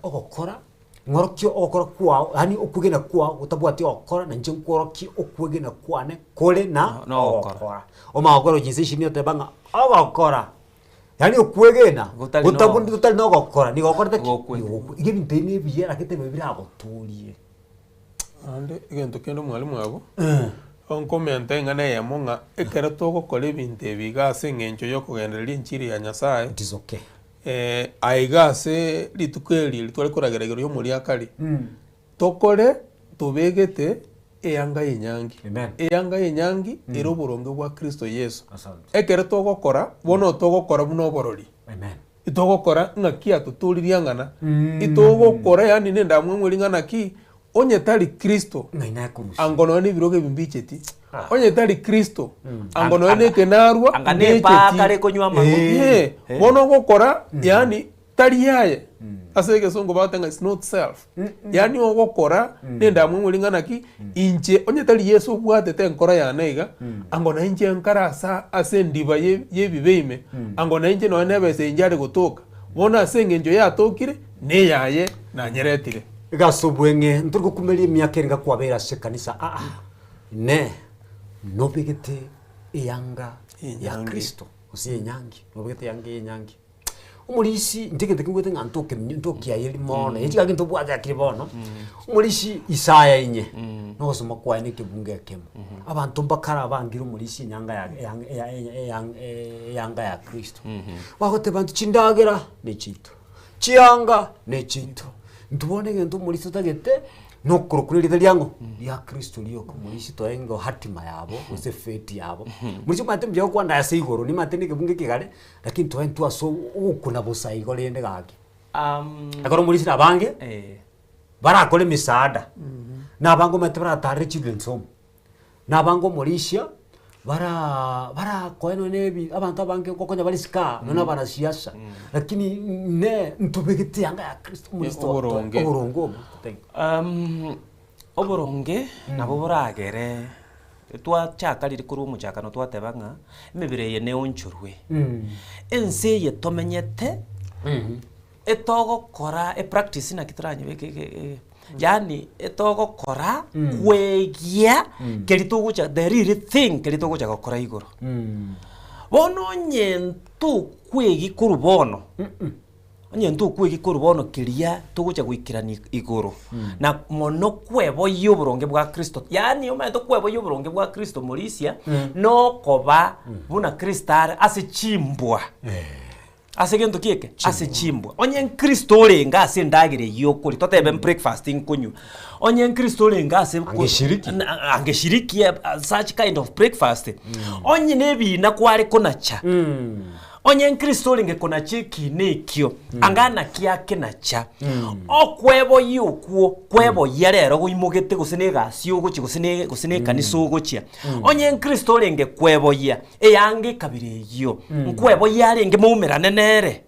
ogokora ngorokio okora kwa hani okugena kwa utabwati okora na njin korokio okugena kwane kole na okora omagoro jinsi shini tebanga okora yani okwegena utabundi tutali no gokora ni gokora te igibi ntene biyera kitebe biragoturie ande igento kendo mwalimu abo onkomenta ngana ya monga ekera togokora ebintu ebigase ngencho yokugendereria enchiri ya Nyasaye it is okay aigase litukeli litwale korageragero yo muri akari tokore tubegete eyanga yenyangi eyanga yenyangi ero buronge bwa Kristo Yesu ekere togokora bono togokora buno borori itogokora ngakia tuturiria ngana itogokora yani nenda mwemwe ngana ki onye tali Kristo angono ni biroge bimbicheti onye tali Kristo angono ne kenarwa angane pa kare konywa mago bono gokora yani tali yaye asege songo batanga is not self yani ogokora nenda mwemwe ngana ki inche onye tali Yesu bwate tenkora ya neiga angona inche nkarasa ase ndiba yebibeime angona inche no nebese injare gutoka bona asenge njo yatokire ne yaye na nyeretire gasobwenge nturgo kumeria myaka enga kwabera se kanisa ne nobegete eyanga ya Kristo usiye nyangi nobegete yange nyangi umulisi ntegete kingwete ngantoke ntokia yeli mona ekiga kintu bwaza kiribono umulisi Isaya inye no soma kwa ni kibunge kemo abantu mbakara abangira umulisi nyanga yanga ya Kristo wagote bantu chindagera ne chito chianga ne chito ntubone ngento mulisi tagete no kurukurira lyango ya Kristo liyo kumulisi toengo hatima yabo use fate yabo mulisi mate mbyo kwanda ya sigoro ni mate ni kibunge kigale lakini toentu aso ukuna busa igole ende gake akoro mulisi nabange barakole misaada nabango mate baratare children home nabango mulisia bara koeno nebi abantu abange kokonya bali ska nona bana siasa lakini ne ntubegete yanga ya Kristo mulisto oborongo oboronge nabo buragere twachakarire kuri umuchakano twatebanga emibire ye ne onchurwe ense ye tomenyete etogokora practice na kitranye beke yani etogokora kwegia keritugucha the real thing keritugucha gokora igoro bono nyentu kwegi kuru bono nyentu kwegi kuru bono kiria tugucha gwikirani igoro na mono kwebo y'uburonge bwa Kristo yani umeto kwebo y'uburonge bwa Kristo Morisia no koba buna Kristare ase chimbwa ase gento kieke ase chimbwa onye Kristo orenga ase ndagire yokuri totebe breakfasting kunyu onye Kristo orenga ase angeshiriki such kind of breakfast onye nebi na kware konacha onye Kristo linge kuna chiki nekyo angana kiake nacha okwebo yokwo kwebo yarero guimugete gusine gasio guchi gusine kaniso guchia onye Kristo linge kwebo ya eyange kabire yo nkwebo yarenge mumerane nere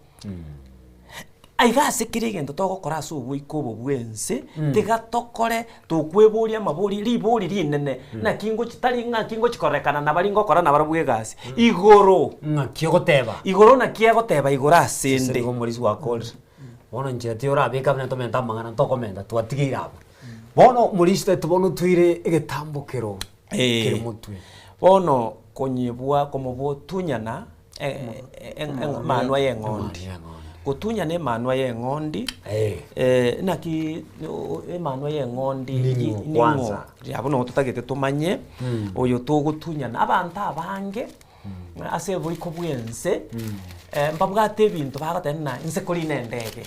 aiga sikiri gento togokora so bwikobo bwense tigatokore tukweburia maburi liburi rinene na kingo chitari nga kingo chikorekana na bari ngokora na barabwe gasi igoro ngakigoteba igoro na kiagoteba igora asende ngo muri wa call bono njeti ora beka bna to menta mangana to komenda twatigira abo bono muri ste tubono twire egetambukero kiri mutwe bono konyebwa komobo tunyana manwa yengondi kutunya ne manwa ye ngondi naki manwa ye ngondi ni kwanza yabo tutagete tumanye oyo tugutunya n'abantu abange ase buri ko bwense mbabwate bintu bagatena insekuri nendege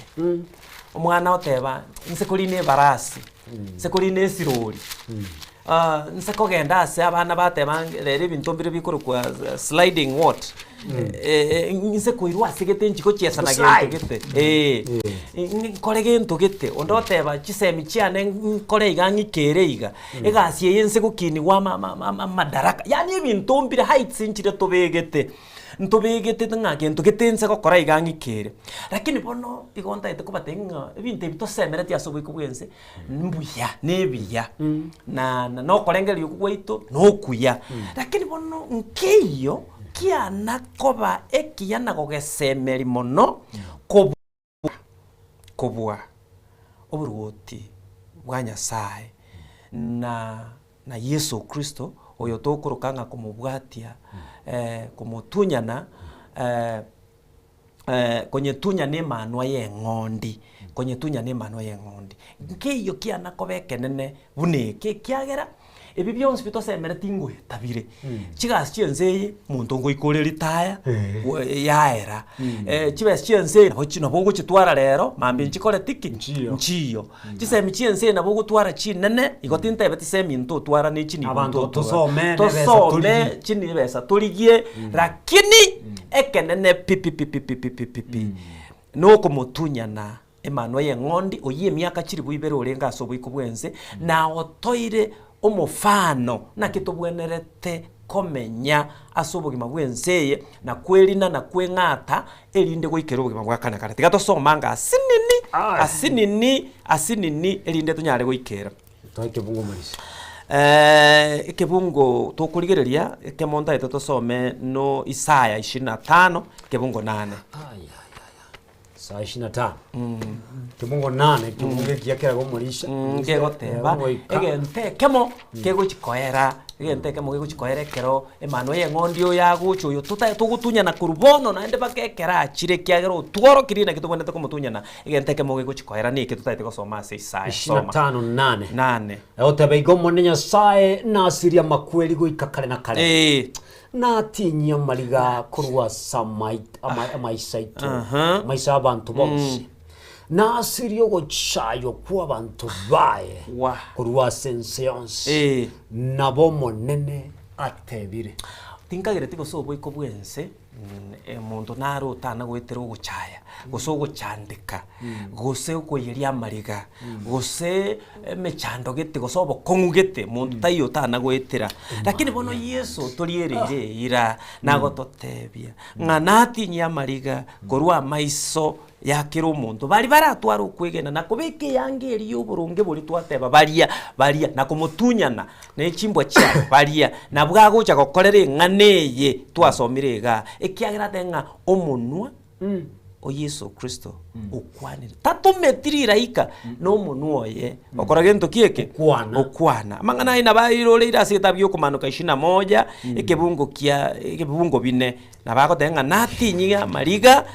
umwana oteba insekuri ne barasi insekuri ne sirori nsakogenda ase abana bateba rero ibintu mbire bikuru kwa sliding what nse koirwa sigete nchiko chiesa na gento gete nkore gento gete ondoteba chisemi chiane nkore igangi kereiga egasie yense gukini wa madaraka yani ibintu mbire heights nchire tobegete ntobegete nga gento getense gokora igangi kere lakini bono igonta ite kubatenga ibintu bitosemera tiasobwe kubwense mbuya nebiya na no korengeri ukugweito no kuya lakini bono nkeyo kiana koba ekiana gogesemeri mono kobwa oburuti bwa Nyasaye na Yesu Kristo oyo tokurukanga kumubwatia kumutunyana konyetunya ne manwa ye ngondi konyetunya ne manwa ye ngondi nkiyo kiana kobekenene buneke kiagera ebi byonse bitosemera tingwe tabire chigas chienzeye muntu ngo ikore ritaya yaera chibes chienzeye nabo chino bogo chitwara rero mambe nchikore tiki nchiyo chisemi chienzeye nabo gutwara chinene igotinta beti semi nto twara ne chini abantu tosome chini besa tuligie lakini ekenene pipi no kumutunyana Emmanuel yengondi oyiye miaka chiri buibere orenga asobwe kubwense na otoire omufano na kitobwenerete komenya asobogima bwenseye na kwelina na kwengata elinde goikero bogima bwakana kare tigatosomanga asinini elinde tunyare goikera toikebungo marisi kebungo tokurigereria kemonda ito tosome no Isaya 25 kebungo 8 saa 25 kibungo 8 kibungo kiakera go murisha kegoteba egente kemo kegochikoera egente kemo kegochikoera kero Emmanuel yengondi oyagucho oyo tugutunya na kurubono na ende bakekera chire kiagero tworo kirina kitubonete komutunyana egente kemo kegochikoera ni kitutaite gosoma se Isaya 25:8 otebe igomo ni Nyasaye nasiria makweli goikakare na kare na tinya mariga kurwa samait amaisaitu maisa abantu bose na sirio gochayo kwa abantu bae kurwa senseance nabo monene atebire tinkagire tigo sobo ikobwense muntu naro tana gwetero guchaya goso guchandika gose ukoyeria mariga gose mechando gete gosobo kongugete muntu tayo tana gwetera lakini bono Yesu torierere ira nagototebia ng'anati nya mariga korwa maiso yakiro muntu bari baratwara ukwegena na kubeke yangeri y'uburunge buri twateba baria na kumutunyana ne chimbwa cha baria na bwagocha gokorere ng'aneye twasomirega ekiagira tenga omunwa o Yesu Kristo ukwanira tatumetirira ika no munwa ye okora gento kieke okwana mangana ina bairo leira sitabyo kumanuka 21 ekebungo bine na bago tenga natinyiga mariga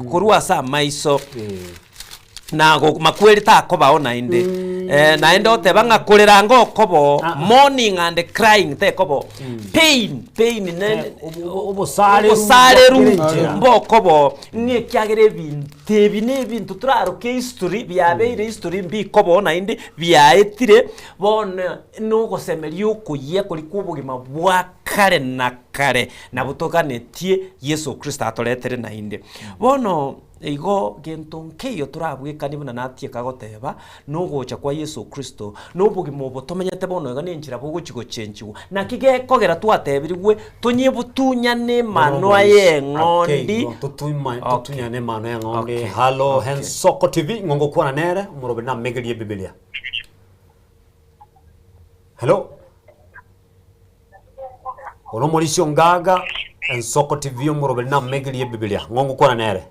kurwa sa maiso na go makweli ta koba ona inde na ende otebanga kurira ngo kobo morning and crying te kobo pain ne obosare mbo kobo ni kyagere bintebi ne bintu turaro ke history byabeire history mbi kobo ona inde byaetire bona no gosemeri ukuye kuri kubugima bwa kare na kare na butokanetie Yesu Kristo atoretere na inde bono igo gentonkeyo turabwika nibona natie kagoteba no gocha kwa Yesu Kristo no bugimo botomenyete bono iga ninjira buguchigo chenchiwo na kige kogera twatebirwe tunyibutunyane manwa yengondi tutunyane manwa yengondi halo Hensoko TV ngongo kwa nere umurobe na megelie Biblia hello ono molisio ngaga Hensoko TV umurobe na megelie Biblia ngongo kwa nere.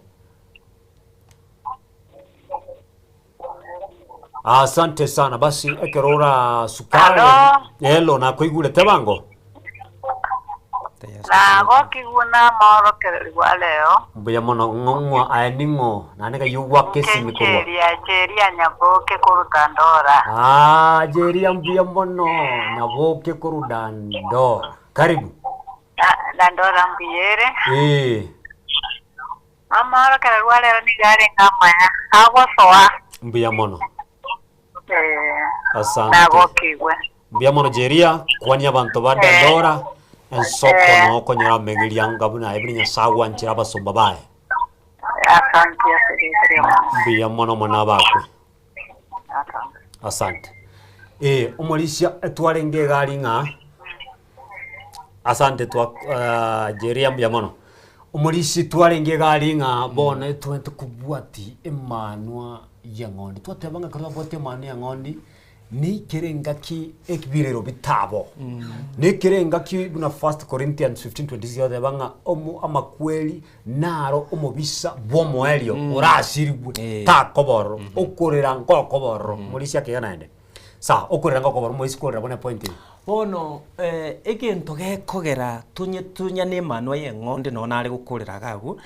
Asante sana basi ekerora sukari hello na kuigule tebango na gokiguna moro kerwa leo mbuya mono ngongwa aningo na nega yugwa kesi mikoro jeria nyaboke kurutandora jeria mbuya mono nyaboke kurudandora karibu dandora mbiyere amaro kerwa leo ni gare ngamaya agwa soa mbuya mono asante nagokigwe mbuya jeria kwanya abantu badandora Hensoko no konyera megelia ngabuna ebrinya sawa nchira basomba bae asante mbuya mono mona bakwe asante umulisia etwarenge gari nga asante twa jeria mbuya mono umulisi twarenge gari nga bona twente kubwati emanwa yangondi twatebanga kara bote mane yangondi ni kirenga ki ekbirero bitabo ni kirenga ki buna 1 Corinthians 15:20 yodebanga omu amakweli naro omubisa bomo elio orashiribwe takoboro okorera ngokoboro mulisi akigana ende sa okorera ngokoboro mulisi korera bone point bono egento gekogera tunya ne manwa yengondi no nare gukorera gagu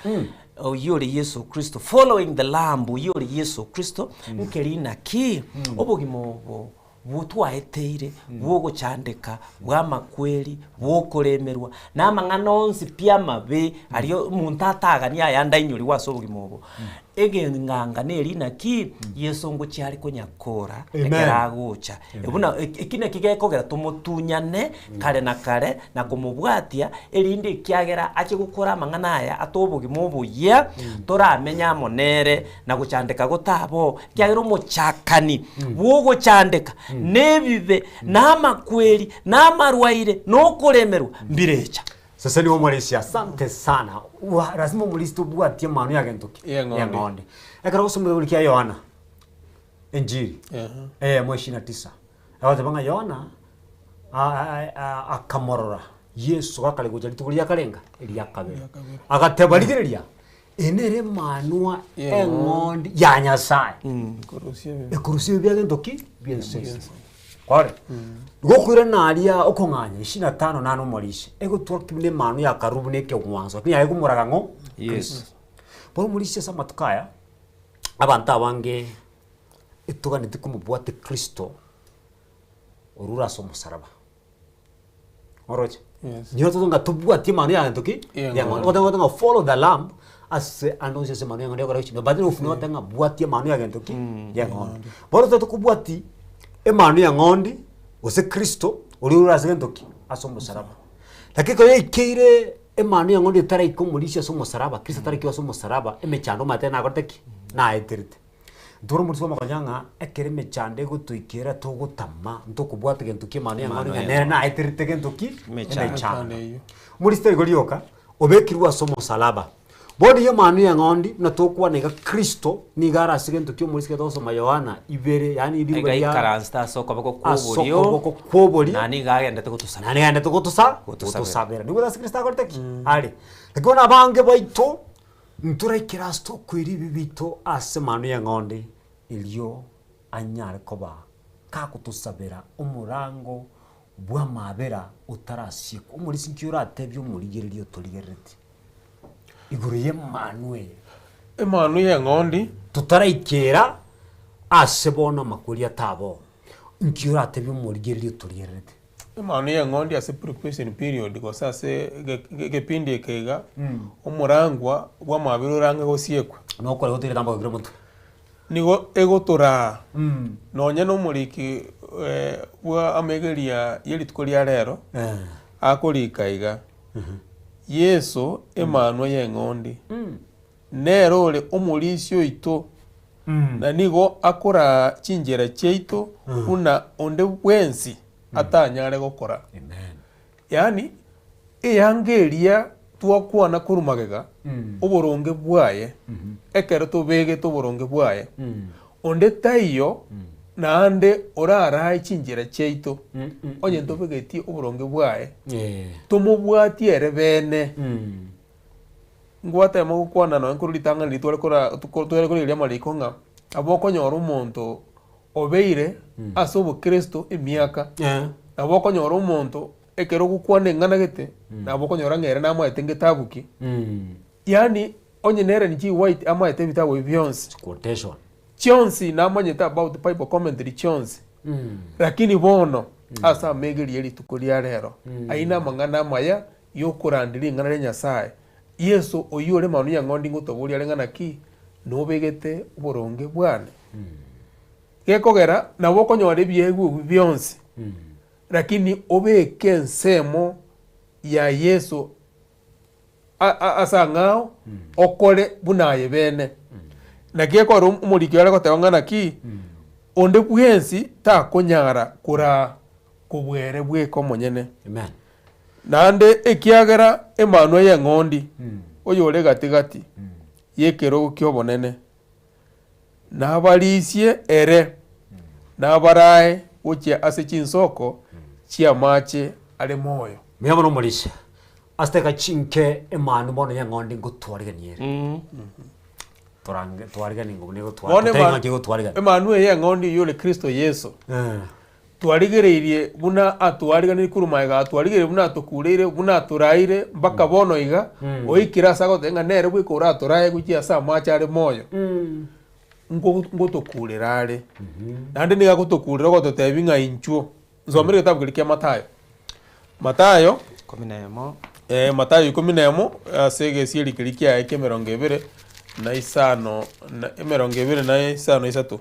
yori Yesu Kristo following the lamb yori Yesu Kristo nkerina ki obugimo butwaeteire bwogo chandeka bwamakweli bwokoremerwa namang'anonsi pia mabe ariyo muntatagania yanda inyuri waso obugimo egenganga nerina ki Yesu ngo cyari ko nyakora ekeragucha ebuna ekine kigekogera tumutunyane kare na kare na kumubwatia erinde kyagera ache gukora amang'ana aya atobugimo buye toramenya monere na guchandeka gotabo kyagera umuchakani bwogo chandeka nebibe namakweli namarwaire no kuremerwa mbirecha sasa niwo Malaysia asante sana lazima mulisto bwatie manu ya gentoki ya ng'onde ekara gusomera ulikia Yohana Injili mwe 29 abatanga Yohana akamorora Yesu akale gujali tukulia kalenga ili akabera agatebaliriria enere manwa eng'onde ya Nyasaye ekurusie bya gentoki byense kware gokwira naria okonganya 25 nano morisha ego twakibine manu ya karubu neke gwanzo kinya ego muragango yes bo morisha samatukaya abanta bange itugane tikumubwate Kristo orura so musaraba oroje niyo tunga tubwate manu ya ntoki ya ngo follow the lamb as anonse se manu ya ngo gara chino badino ufuno tanga bwate manu ya ntoki ya ngo boro tukubwati emanu ya ngondi ose Kristo uri urazendoki asomo saraba lakiko yekire emanu ya ngondi tara ikomulisha somo saraba Kristo tara kiwa somo saraba emechando matena agoteki na etirite ndoro muri soma kanyanga ekere mechande gutuikira tugutama ndokubwate gentuki emanu ya ngondi nere na etirite gentuki mechando muri steri golioka obekirwa somo saraba bodi yo manu ya ngondi na tokwa nega Kristo ni gara sigento kyo muri siketo soma Yohana ibere yani iri bari ya karasta soko bako kobori nani gagenda tukutusa nani gagenda tukutusabera nigo das Kristo akorteki ali tekona bange baito ntura kirasto kwiri bibito ase manu ya ngondi ilio anyare koba kakutusabera umurango bwa mabera utarasiku muri sinkyura atebyo muri gererio torigereti iguru ye Emanu ya ngondi tutaraikera ase bono makuri atabo nkiura atebi umurigerio turierete Manu ya ngondi ase preparation period ko sase gepindi kega umurangwa bwa mabiro ranga gosiekwa no kore gotire tambo gire muntu nigo egotora nonya no muriki bwa amegeria yeli tukoria rero akorika iga Yesu Emanu ya ngondi nero ole umulisio ito na nigo akora chinjera cheito una onde wensi atanyare gukora amen yani eyangeria twakwana kurumagega uburonge bwaye ekero tubege tuburonge bwaye onde tayo nande orara ichinjira cheito onye ntobegeti uburonge bwaye tumubwatie rebene ngwata mo kwana no nkurulitanga litwale kora twale kora ile maliko nga aboko nyoro umuntu obeire asobo Kristo emiaka aboko nyoro umuntu ekero gukwane ngana gete naboko nyora ngere na mwete ngetabuki yani onye nere nji white ama ete bitabo byonse quotation chonsi na manyeta about the Bible commentary chonsi lakini bono asa megeri yeli tukolia rero aina mangana maya yokurandiri ngana Nyasaye Yesu oyure manu ya ngondi ngutoburia rengana ki no begete uboronge bwane gekogera nabo konyore byegu byonse lakini obeke nsemo ya Yesu asangao okore bunaye bene na gekoro umurikira ko tawangana ki onde bwensi ta konyara kura kubwere bweko monyene amen nande ekiagera Emanu ya ngondi oyore gatigati yekero kyobonene nabalisie ere nabarae uche ase chinsoko chia mache ale moyo miyamo no murisha asteka chinke Emanu bono ya ngondi ngutwariganyere torange twarigani ngubune gutwarigani Emanu ya ngondi yole Kristo Yesu twarigereirie buna atwarigani kurumaiga atwarigere buna atukureire buna aturaire mpaka bono iga oikira sago tenga nere bwikora aturaye gukia sa macha ale moyo ngotokurerare nande niga gotokurera gototebinga inchuo nzomere kitabu kilikia Matayo 11 Matayo 11 asege sieli kilikia eke 2 na isano na 2 na isano isatu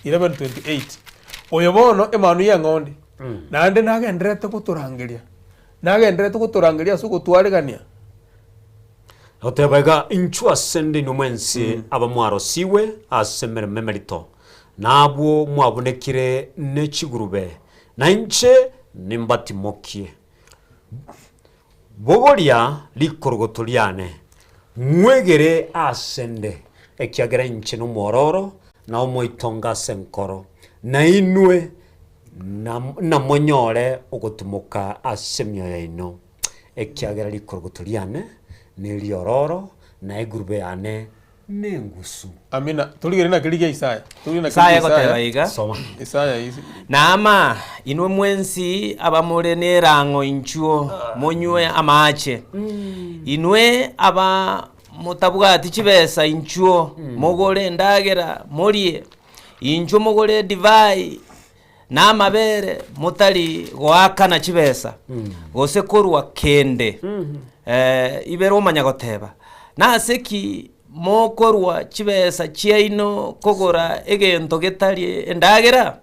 11:28 oyobono Emanu ya ngondi nande nagenderete guturangiria suko twarigania otebaiga inchua sende no mwensi abamwaro siwe asemere memerito nabwo mwabonekire ne chigurube na inche nimbatimokie bogoria likorogotoriane mwegere asende ekiagera inche no mororo na omoitonga senkoro na inwe na monyore ogotumuka asemyo yaino ekiagera likorogotoriane neliororo na egurube yane nengusu amina tuligere na kiligia Isaya Isaya gotebaiga soma Isaya isi nama inwe mwensi abamure nerango inchuo monywe amache inwe aba mutabwati chibesa inchuo mogore ndagera morie inchuo mogore divai na mabere mutali gwakana chibesa gose korwa kende ibero omanya goteba naseki mokorwa chibesa chiaino kogora egento getari endagera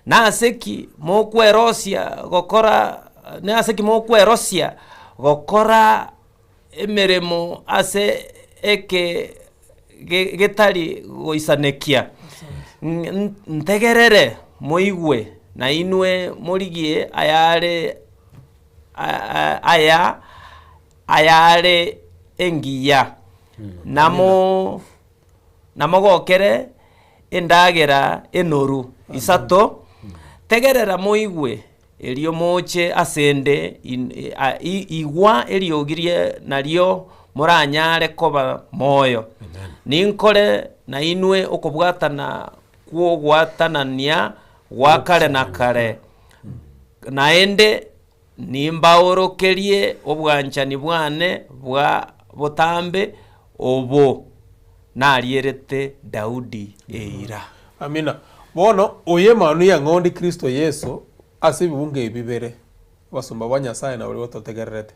naseki mokwerosia gokora naseki mokwerosia gokora emeremo ase eke getari goisanekia ntegerere moigwe na inwe morigie ayare engiya namo gokere endagera enoru isato tegerera moigwe elio moche asende igwa eliogirie nario moranyare koba moyo ninkore na inwe okobwatana kuogwatanania gwakare na kare naende nimbaorokerie obwanchani bwane bwa botambe obo narierete Daudi eira. Amina. Bono oye manu ya ngondi Kristo Yesu ase bibunge bibere basumba banyasaye na buri batotegererete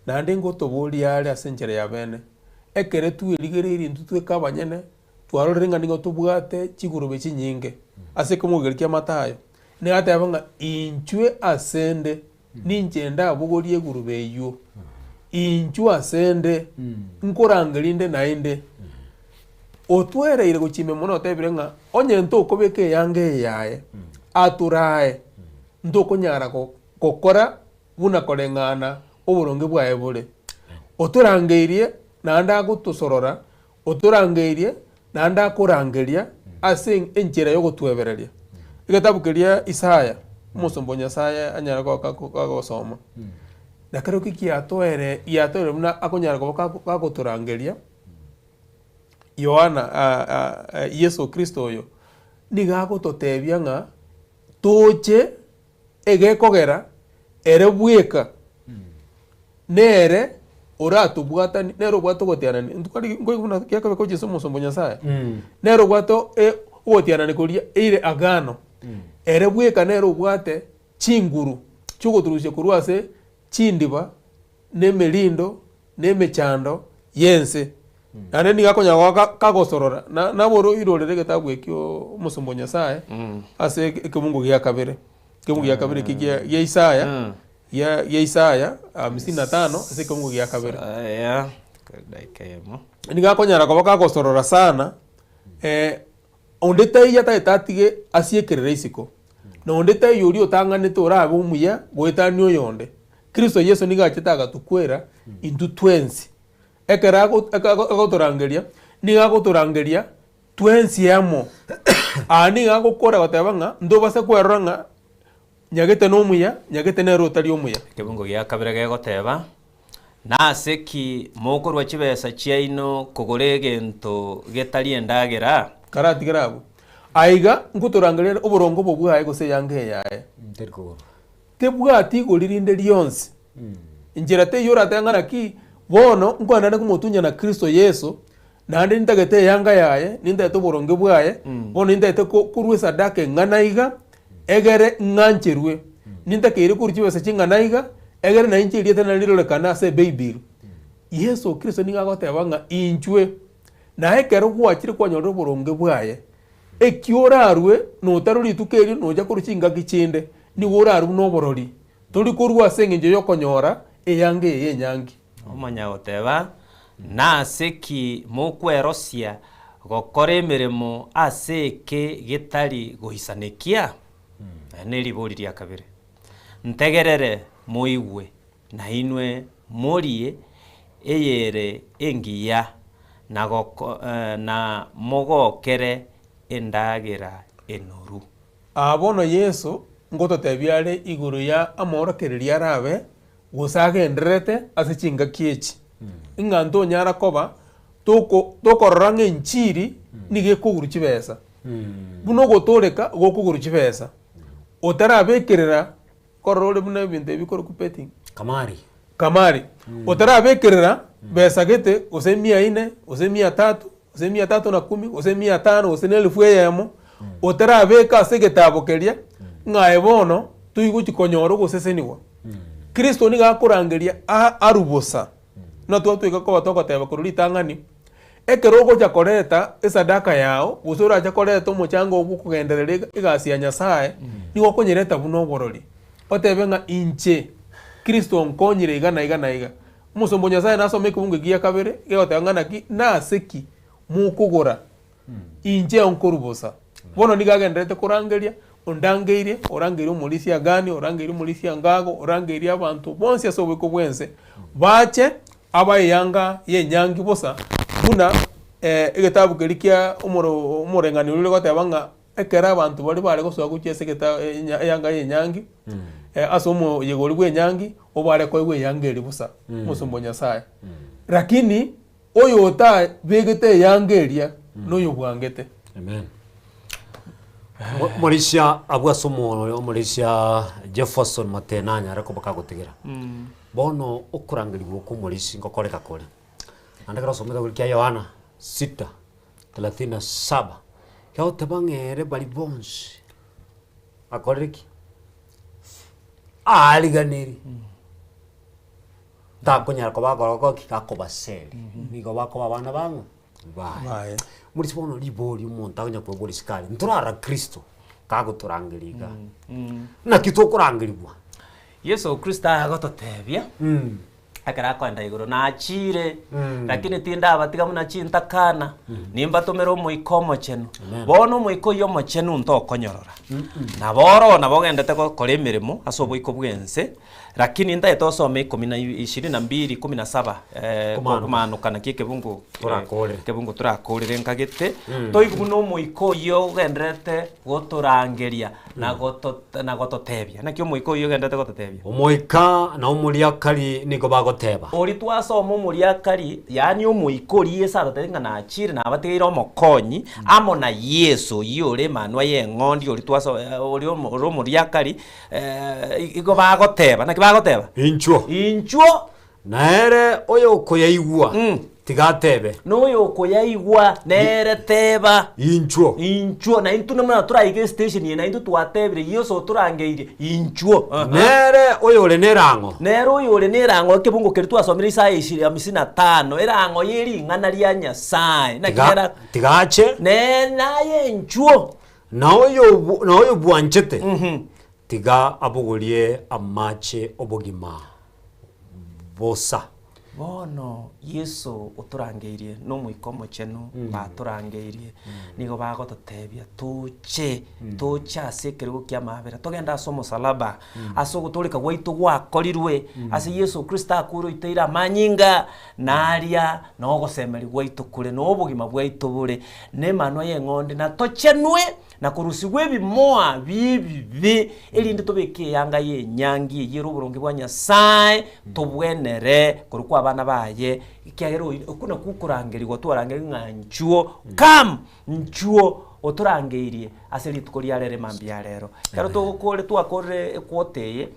nandi ngotobuli yale ase njere ya bene ekere tu iligereri ntutwe kabanyene twarorenga ningo tubwate chigurube chinyinge ase kumugerikia matayo ne ata yabanga inchwe asende ninjenda abugori egurube iyo inchwe asende nkorangelinde nainde otwereire guchime muno tebirenga onye ntokobeke yange yaye aturae ntokonyara kokora buna korengana oburonge bwaye bure oturangeirie nanda gutusorora oturangeirie nanda kurangeria ase enjera yo gutwebereria igatabu keria Isaya musombo Nyasaye anyara gosoma nakaro kiki atwere muna akonyara ko guturangeria Yohana Yesu Kristo oyo niga gutotebia nga toche egekogera ere bweka nere orato bwata nero bwato gotiana ndukari ngoyuna kyakabe ko Yesu musombo Nyasaye nero bwato gotiana ne koria ire agano ere bweka nero bwate chinguru chugoturushe kurwase chindiba nemelindo nemechando yense ane ni gakonya kagosorora na boro irorere getabu ekyo musombo Nyasaye ase ekemungu gya kabere kemungu gya kabere kigia ya Isaya ya Isaya 55 ase kemungu gya kabere ya daikemo ni gakonya kagosorora sana ondete yata etatige asiekerere isiko na ondete yuri otanganete orabe umuya goetanio yonde Kristo Yesu ni gachetaga tukwera into 20 ekera agotorangeria ni agotorangeria twensi yamo ani agokora gotabanga ndobase kweranga nyagete no muya nyagete ne rotari omuya kebungo gya kabere gegoteba naseki mokorwa chibesa chiaino kogorege ento getari endagera karati garabu aiga ngotorangeria oborongo bobwaye gose yange yaye nterko tebwati golirinde lyonse injira te yora tangana ki bono ngwana kumutunya na Kristo Yesu nande nitagete yanga yaye nindete boronge bwaye bono nindete kurwe sadaka nganaiga egere ngancherwe nintakere kurchibese chinganaiga egere na inchiri tena lirole kana se baby Yesu Kristo ninga gotebanga inchwe na ekero gwachire kwanyoro boronge bwaye ekiorarwe no taruri tukeri no ja kurchinga kichinde ni woraru no borori turi kurwa senge yokonyora eyange yenyangi omanya goteba naseki mukwerosia gokora emirimo aseke gitari gohisanekia neribori ria kabere ntegerere moigwe na inwe morie eyere engiya na na mogokere endagera enoru abono Yesu ngototebiare iguru ya amorokereria arabe gusagenderete ase chinga kiechi inganto nyara koba tokororanga enchiri nige kuguru chibesa buno gotoreka gokuguru chibesa otarabekerera korore buno ebintu ebikoro kupeti kamari otarabekerera besa gete ose 400 ose 300 ose 310 ose 500 ose 1000 yemo otarabeka ase getabokeria ngae bono tuiguchikonyoro goseseniwa Kristo ni gakurangeria arubosa na twatwika ko batokoteba kururi tangani ekerogo jakoreta esadaka yao gusura jakoreta umuchango obukugenderera igasi ya Nyasaye ni gokonyereta buno borori otebenga inche Kristo nkonyire igana musombo Nyasaye nasome kubunge giya kabere gegotangana ki naseki mukugura inche onkorubosa bono ni gagenderete kurangeria ondangeirie orangeire omulisia gani orangeire omulisia ngago orangeire abantu bonse asobeko bwense bache abayanga yenyangi bosa buna egetabu kerikia umurengani rure gotebanga ekera abantu bari bare gosoa guchese geta yanga yenyangi asomo yegori bwenyangi obare ko yangeri bosa musombo Nyasaye lakini oyo ota begete yangeria noyo bwangete amen. Marisha abwasomo Marisha Jefferson Matenanya ariko bakagutegera bono ukurangirwa ko Marisi ngokoreka kore andagara somera kuri Yohana 6 37 yao tebangere bali bonse akoreki aliganiri takonya ko bagoroko kikako baseli nigo bako abana bangu bae muri sibono libori umuntu akonya ko bori sikali nturara Kristo kago turangiriga na kitokurangiribwa Yesu Kristo agototebia akara kwenda iguru na achire lakini tinda abatiga muna chinta kana nimba tumero muikomo chenu bono muiko yo mochenu ntokonyorora na boro na bogendete ko kore mirimo asobo iko bwense lakini nda etosome 22:17 kumanukana kikebungu kebungu turakorire nkagete toigu no muiko yo gendete gotorangeria na gototebia nakyo muiko yo gendete gototebia omoika na omuriakari niko bagoteba ori twasoma omuriakari yani omuikori esaro tengana achire na abateira omokonyi amo na Yesu yore manwa yengondi ori twasoma ori omuriakari igo bagoteba na bagoteba inchuo naere oyo koyaigwa tigatebe no yo koyaigwa nere teba inchuo na intu namana turaige station ye na intu twatebire Yesu turangeire inchuo nere oyo le nerango kebungo keri twasomire Isaya 55 erango yeri ngana ria Nyasaye na kera tigache naye inchuo na oyo bwanchete tiga abugulie amache obogima bosa bono Yesu uturangeirie no muikomo chenu baturangeirie nigo bagototebia tuche asekerigo kia mabera togenda somo salaba asogotoleka gwaitu gwakorirwe ase Yesu Kristo akuro iteira manyinga naria no gosemeri gwaitu kure no obogima bwaitu bure ne manwa yengonde na tochenwe na kurusigwe bimoa bibi elinde tobeke yanga ye nyangi yero buronge bwa Nyasaye tobwenere kurukwa abana baye ikyagero okuna kukurangerirwa twarangeri nganchuo kam nchuo oturangeirie aseri tukori arere mambia rero karo tugukore twakore kwoteye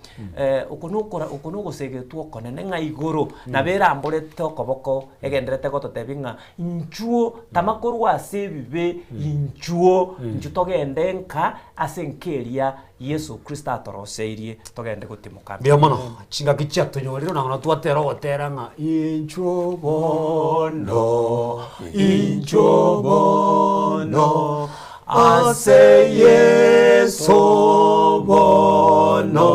okunugo sege twokone nenga igoro na bera mbore tokoboko egenderete gototebinga nchuo tamakorwa asebibe nchuo njutogende nka asenkeria Yesu Kristo atoroseirie togende gutimuka bia mono chinga kicha tonyorero na twatera gotera nga inchuo bono ase Yesu bono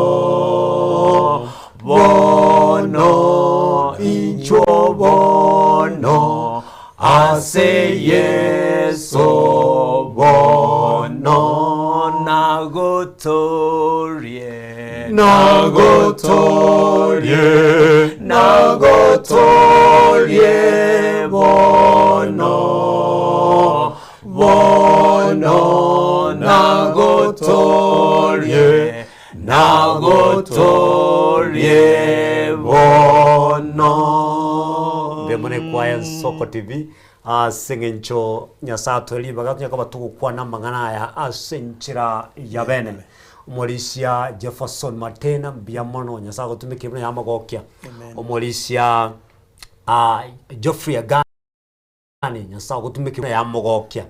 inchuo bono ase Yesu bono nagotorie bono nagotorie bono Bemone kwa Soko TV singencho nyasato libaga kunyaka batukwa na mangana ya asenchira ya bene omolisia Jefferson Matena biamono nyasako tumikibona yamagokia omolisia Geoffrey Agani nyasako tumikibona yamogokia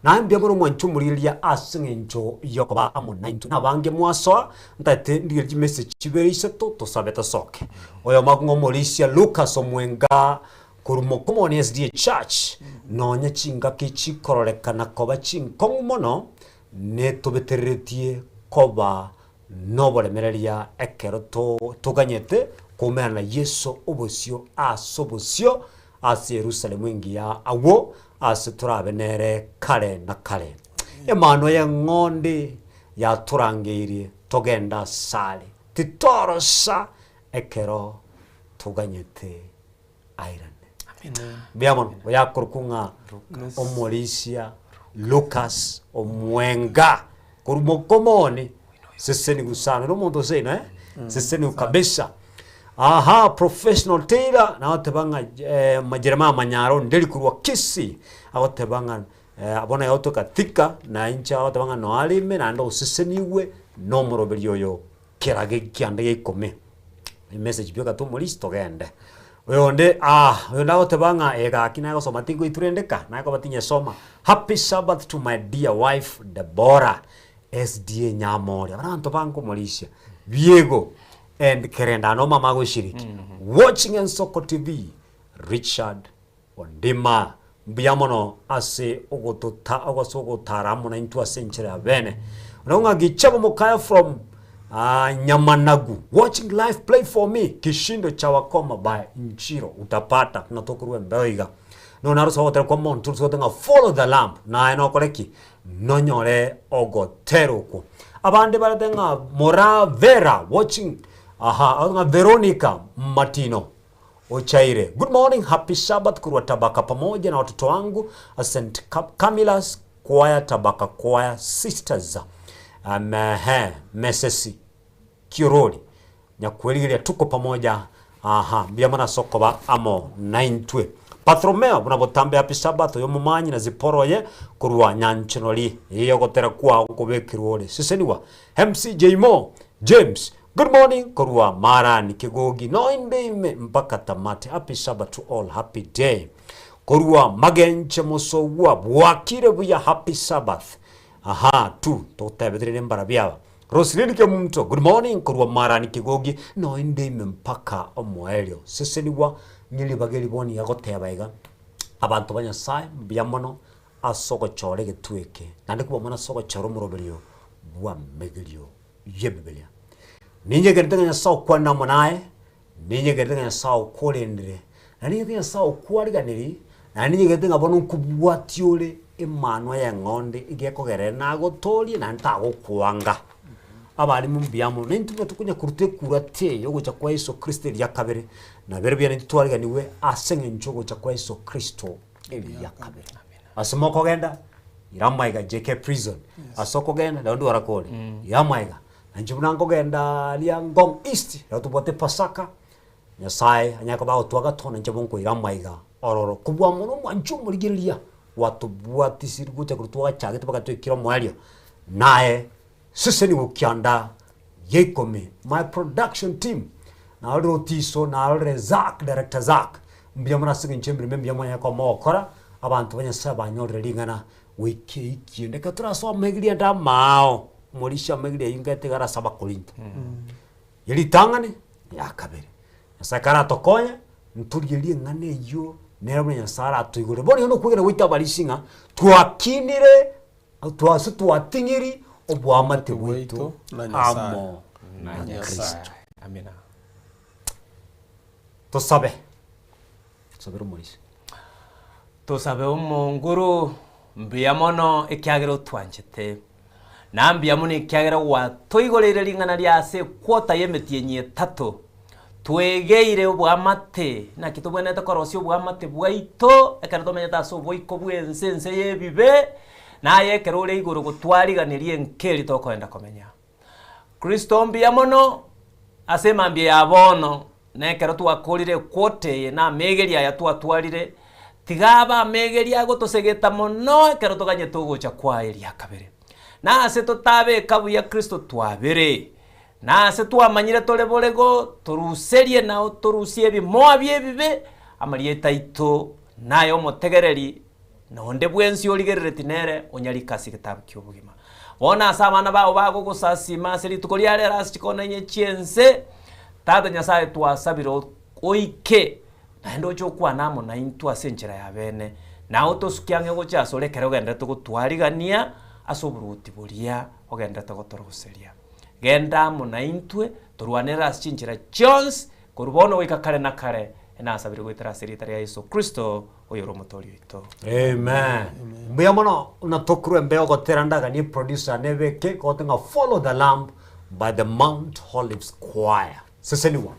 na mbiamono mwanchumuriria asengencho yokoba amo 9 na bange mwaso ntate ndirije message chiberise to sabeta soke oyo magungo omolisia Lucas Omwenga kurumokomoni SDA Church nonya chinga kichikororekana koba chinkongu mono netubeteretie koba noboremereria ekero tuganyete kumena Yesu obosio asobosio ase Yerusalemu ingia awo ase turabenere kare na kare emano ya ng'onde ya turangeirie togenda sale titorosa ekero tuganyete aira biamono yakorkunga omolisia Lucas Omwenga kurumokomoni seseni gusana no mondo sena seseni kabisa professional tailor na watebanga majerema manyaro ndeli kurwa kisi awatebanga abona yoto katika na incha watebanga no alime na ndo seseniwe no moroberio yo kerage kyande ikome message byo gato molisi togende Oyonde oyonda otebanga ega kina go soma tingo iturendeka na ko batinye soma. Happy Sabbath to my dear wife Deborah SDA Nyamori. Abantu banko Malaysia. Viego and Kerenda no mama go shiriki. Watching Ensoko TV. Richard Ondima Biamono ase ogotota ogosogo taramu na into a century avene. Unonga gichabo mokaya from Nyamanagu. Watching live play for me. Kishindo chawakoma by Nchiro. Utapata. Natokuruwe mbeiga. No narusa hotel kwa montu. Tusotenga follow the lamp. Na eno koreki. Nonyore ogoteruku. Abande baratenga Mora Vera. Watching. Veronica Martino. Ochaire. Good morning. Happy Sabbath. Kurwa tabaka pamoja na watoto wangu. St. Camilla's Choir Tabaka Choir Sisters. Mesesi Kiroli nyakweli tuko pamoja biamana sokoba amo 9 Patromeo unabotambe Happy Sabbath yo mumanyi na ziporoye kurwa nyanchinoli iyo gotera kwa kubekirole siseniwa MCJ Mo James good morning kurwa mara nikigogi noinde mpaka tamati. Happy Sabbath to all, happy day kurwa magenche mosowa bwakire buya Happy Sabbath tu totebedire mbara byaba Roslyn Kemunto good morning kurwa marani kigogi no inde mpaka omwelio seseniwa nyili bageli boni yagotebaiga abantu banyasaye byamono asoko chore getweke nande kuba mona soko choro murobelio bwa megelio yebebelia ninye gertanga saw kwana monae ninye gertanga saw kolendire ninye gertanga saw kwariganiri ninye gertanga bono kubwatiole imano ya ngonde igekogere nagotorie na ntago kwanga abari mu byamo n'intume tukunya kurute kurate yo guca kwa Yesu Kristo ya kabere na bere bya ntwariga niwe asenge nchogo cha kwa Yesu Kristo ya kabere asomoko genda iramaiga JK prison asoko genda ndio warakole iramaiga nanjibunango genda lia Ngong East ya tubote Pasaka Nyasaye anyaka ba otwaga tona njabonko iramaiga ororo kubwa muno mwanchu murigiria watu bwati sirigucha kurutwa chage tubaka twikira mwalio nae sisi ni ukianda yekome my production team na alro tiso na alre Zak director Zak mbiyamana singi nchembere mbiyamanya kwa mokora abantu banyasaba nyore lingana wiki iki ndeka turaso megiria nda mao murisha megiria ingate gara saba Korinto yeli tangane yakabere sakara tokonya nturiye ngane yo nero nyasara atuyigure boni no kwigera wita balisinga twakinire twasu twatingiri obwamate bwito amo na Kristo amina tosabe umurisi tosabe umunguru mbiyamono ikyagero twanchete na mbiyamono ikyagero wa toigorere lingana lyase kwota yemetie nye 3 twegeire obwamate na kitubonete korosio obwamate bwaito ekaratomenya taso boiko bwensense yebibe na yekerole iguru gutwariganirie nkeri tokoenda komenya Kristo mbiyamono asema mbye abono nekero twakorire kwote na megeria ya twatwarire tigaba megeria gotosegeta mono ekero toganye tugocha kwa eria kabere na ase totabe kabu ya Kristo twabere na ase twamanyire tole bolego turuserie na turusie bimo byebibe amarieta ito nayo motegereri nonde bwensi oligerere tinere onyarikasi gitabu cy'ubugima bona asabana bawo bago gusasima seri tukoliare ras chikona nye chiense tata Nyasaye twasabiro oike na ndo cyo kwa namo na intu asenchera ya bene na otosukiange gocha sorekere ogenda tugutwarigania asoburuti buria ogenda tugotoroseria genda mo na intwe turwanera asinchera chons kurubono wika kare na kare na asabiro gwitara serita ya Yesu Kristo oyoro motori ito amen mbiyamono unatokuru mbeo goterandaga ni producer nebe ke gotenga follow the lamp by the Mount Olives Choir seseniwa